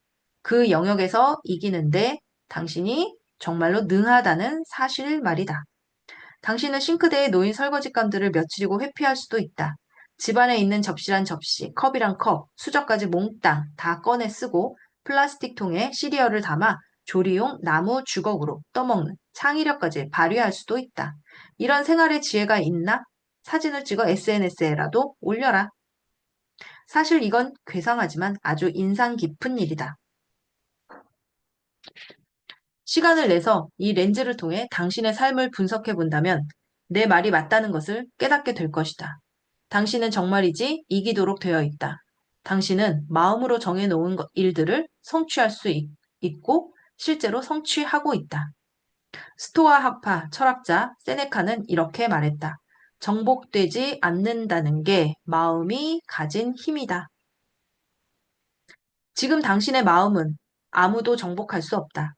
그 영역에서 이기는데 당신이 정말로 능하다는 사실 말이다. 당신은 싱크대에 놓인 설거지감들을 며칠이고 회피할 수도 있다. 집안에 있는 접시란 접시, 컵이란 컵, 수저까지 몽땅 다 꺼내 쓰고 플라스틱 통에 시리얼을 담아 조리용 나무 주걱으로 떠먹는 창의력까지 발휘할 수도 있다. 이런 생활의 지혜가 있나? 사진을 찍어 SNS에라도 올려라. 사실 이건 괴상하지만 아주 인상 깊은 일이다. 시간을 내서 이 렌즈를 통해 당신의 삶을 분석해 본다면 내 말이 맞다는 것을 깨닫게 될 것이다. 당신은 정말이지 이기도록 되어 있다. 당신은 마음으로 정해놓은 일들을 성취할 수 있고 실제로 성취하고 있다. 스토아 학파 철학자 세네카는 이렇게 말했다. 정복되지 않는다는 게 마음이 가진 힘이다. 지금 당신의 마음은 아무도 정복할 수 없다.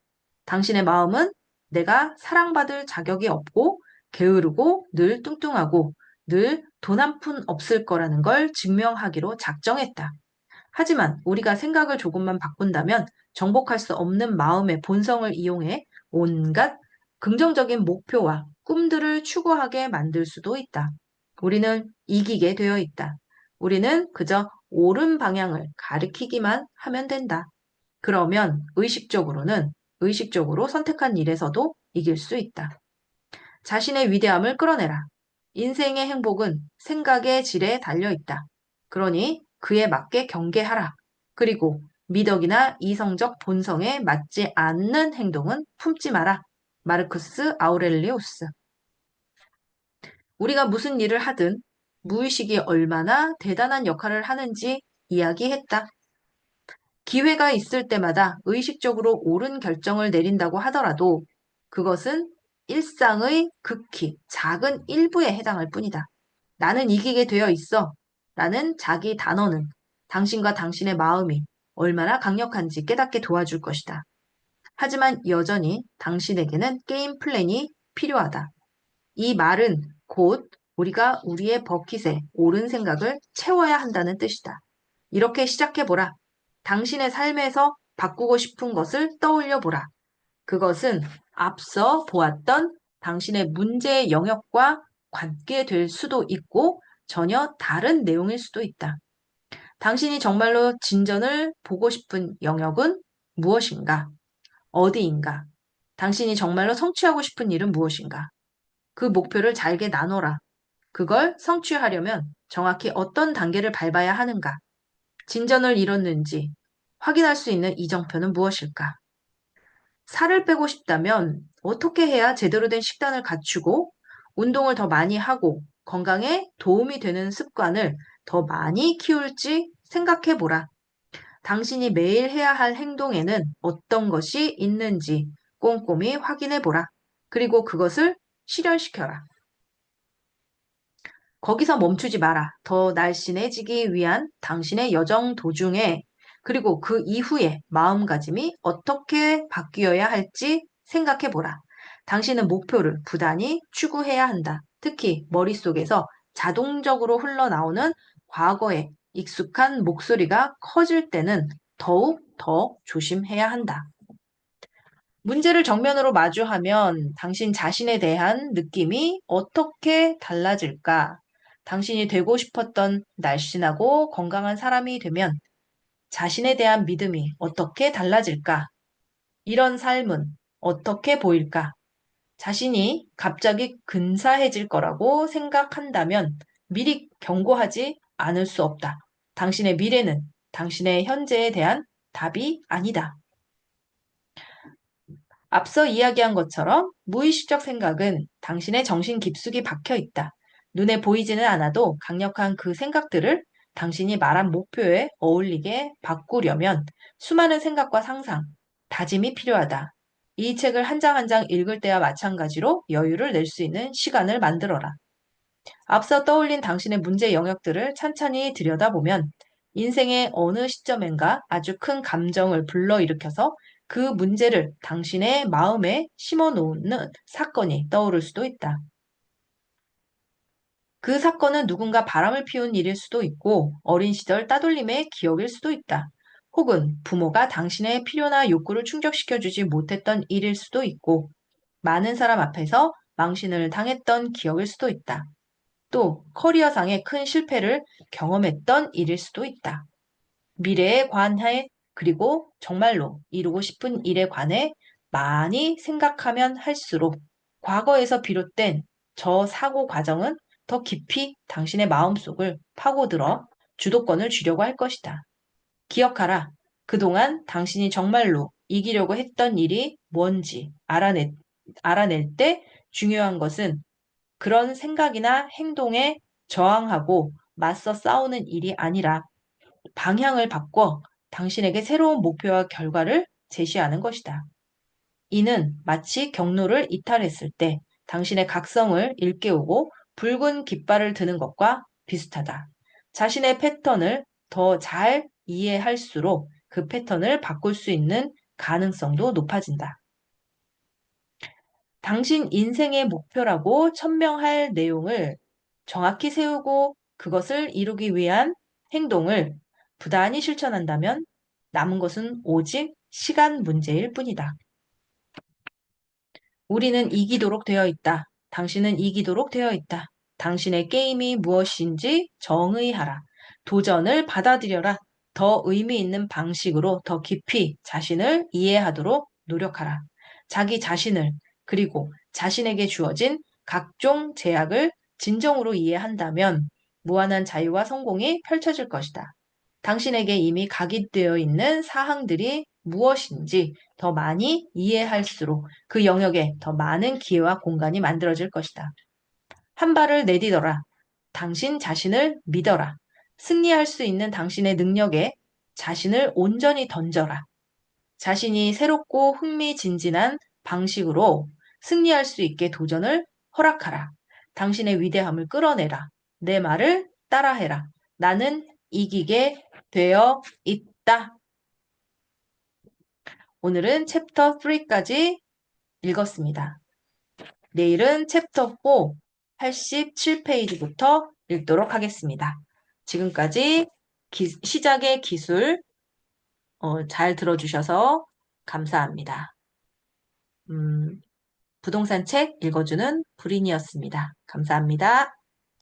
당신의 마음은 내가 사랑받을 자격이 없고 게으르고 늘 뚱뚱하고 늘 돈 한 푼 없을 거라는 걸 증명하기로 작정했다. 하지만 우리가 생각을 조금만 바꾼다면 정복할 수 없는 마음의 본성을 이용해 온갖 긍정적인 목표와 꿈들을 추구하게 만들 수도 있다. 우리는 이기게 되어 있다. 우리는 그저 옳은 방향을 가리키기만 하면 된다. 그러면 의식적으로 선택한 일에서도 이길 수 있다. 자신의 위대함을 끌어내라. 인생의 행복은 생각의 질에 달려 있다. 그러니 그에 맞게 경계하라. 그리고 미덕이나 이성적 본성에 맞지 않는 행동은 품지 마라. 마르쿠스 아우렐리우스. 우리가 무슨 일을 하든 무의식이 얼마나 대단한 역할을 하는지 이야기했다. 기회가 있을 때마다 의식적으로 옳은 결정을 내린다고 하더라도 그것은 일상의 극히 작은 일부에 해당할 뿐이다. 나는 이기게 되어 있어. 라는 자기 단어는 당신과 당신의 마음이 얼마나 강력한지 깨닫게 도와줄 것이다. 하지만 여전히 당신에게는 게임 플랜이 필요하다. 이 말은 곧 우리가 우리의 버킷에 옳은 생각을 채워야 한다는 뜻이다. 이렇게 시작해보라. 당신의 삶에서 바꾸고 싶은 것을 떠올려 보라. 그것은 앞서 보았던 당신의 문제의 영역과 관계될 수도 있고 전혀 다른 내용일 수도 있다. 당신이 정말로 진전을 보고 싶은 영역은 무엇인가? 어디인가? 당신이 정말로 성취하고 싶은 일은 무엇인가? 그 목표를 잘게 나눠라. 그걸 성취하려면 정확히 어떤 단계를 밟아야 하는가? 진전을 이뤘는지 확인할 수 있는 이정표는 무엇일까? 살을 빼고 싶다면 어떻게 해야 제대로 된 식단을 갖추고 운동을 더 많이 하고 건강에 도움이 되는 습관을 더 많이 키울지 생각해 보라. 당신이 매일 해야 할 행동에는 어떤 것이 있는지 꼼꼼히 확인해 보라. 그리고 그것을 실현시켜라. 거기서 멈추지 마라. 더 날씬해지기 위한 당신의 여정 도중에 그리고 그 이후에 마음가짐이 어떻게 바뀌어야 할지 생각해 보라. 당신은 목표를 부단히 추구해야 한다. 특히 머릿속에서 자동적으로 흘러나오는 과거의 익숙한 목소리가 커질 때는 더욱 더 조심해야 한다. 문제를 정면으로 마주하면 당신 자신에 대한 느낌이 어떻게 달라질까? 당신이 되고 싶었던 날씬하고 건강한 사람이 되면 자신에 대한 믿음이 어떻게 달라질까? 이런 삶은 어떻게 보일까? 자신이 갑자기 근사해질 거라고 생각한다면 미리 경고하지 않을 수 없다. 당신의 미래는 당신의 현재에 대한 답이 아니다. 앞서 이야기한 것처럼 무의식적 생각은 당신의 정신 깊숙이 박혀 있다. 눈에 보이지는 않아도 강력한 그 생각들을 당신이 말한 목표에 어울리게 바꾸려면 수많은 생각과 상상, 다짐이 필요하다. 이 책을 한 장 한 장 읽을 때와 마찬가지로 여유를 낼 수 있는 시간을 만들어라. 앞서 떠올린 당신의 문제 영역들을 찬찬히 들여다보면 인생의 어느 시점엔가 아주 큰 감정을 불러일으켜서 그 문제를 당신의 마음에 심어 놓는 사건이 떠오를 수도 있다. 그 사건은 누군가 바람을 피운 일일 수도 있고 어린 시절 따돌림의 기억일 수도 있다. 혹은 부모가 당신의 필요나 욕구를 충족시켜주지 못했던 일일 수도 있고 많은 사람 앞에서 망신을 당했던 기억일 수도 있다. 또 커리어상의 큰 실패를 경험했던 일일 수도 있다. 미래에 관해 그리고 정말로 이루고 싶은 일에 관해 많이 생각하면 할수록 과거에서 비롯된 저 사고 과정은 더 깊이 당신의 마음속을 파고들어 주도권을 쥐려고 할 것이다. 기억하라. 그동안 당신이 정말로 이기려고 했던 일이 뭔지 알아낼 때 중요한 것은 그런 생각이나 행동에 저항하고 맞서 싸우는 일이 아니라 방향을 바꿔 당신에게 새로운 목표와 결과를 제시하는 것이다. 이는 마치 경로를 이탈했을 때 당신의 각성을 일깨우고 붉은 깃발을 드는 것과 비슷하다. 자신의 패턴을 더 잘 이해할수록 그 패턴을 바꿀 수 있는 가능성도 높아진다. 당신 인생의 목표라고 천명할 내용을 정확히 세우고 그것을 이루기 위한 행동을 부단히 실천한다면 남은 것은 오직 시간 문제일 뿐이다. 우리는 이기도록 되어 있다. 당신은 이기도록 되어 있다. 당신의 게임이 무엇인지 정의하라. 도전을 받아들여라. 더 의미 있는 방식으로 더 깊이 자신을 이해하도록 노력하라. 자기 자신을 그리고 자신에게 주어진 각종 제약을 진정으로 이해한다면 무한한 자유와 성공이 펼쳐질 것이다. 당신에게 이미 각인되어 있는 사항들이 무엇인지 더 많이 이해할수록 그 영역에 더 많은 기회와 공간이 만들어질 것이다. 한 발을 내디뎌라. 당신 자신을 믿어라. 승리할 수 있는 당신의 능력에 자신을 온전히 던져라. 자신이 새롭고 흥미진진한 방식으로 승리할 수 있게 도전을 허락하라. 당신의 위대함을 끌어내라. 내 말을 따라해라. 나는 이기게 되어 있다. 오늘은 챕터 3까지 읽었습니다. 내일은 챕터 4 87페이지부터 읽도록 하겠습니다. 지금까지 시작의 기술 잘 들어주셔서 감사합니다. 부동산 책 읽어주는 불인이었습니다. 감사합니다.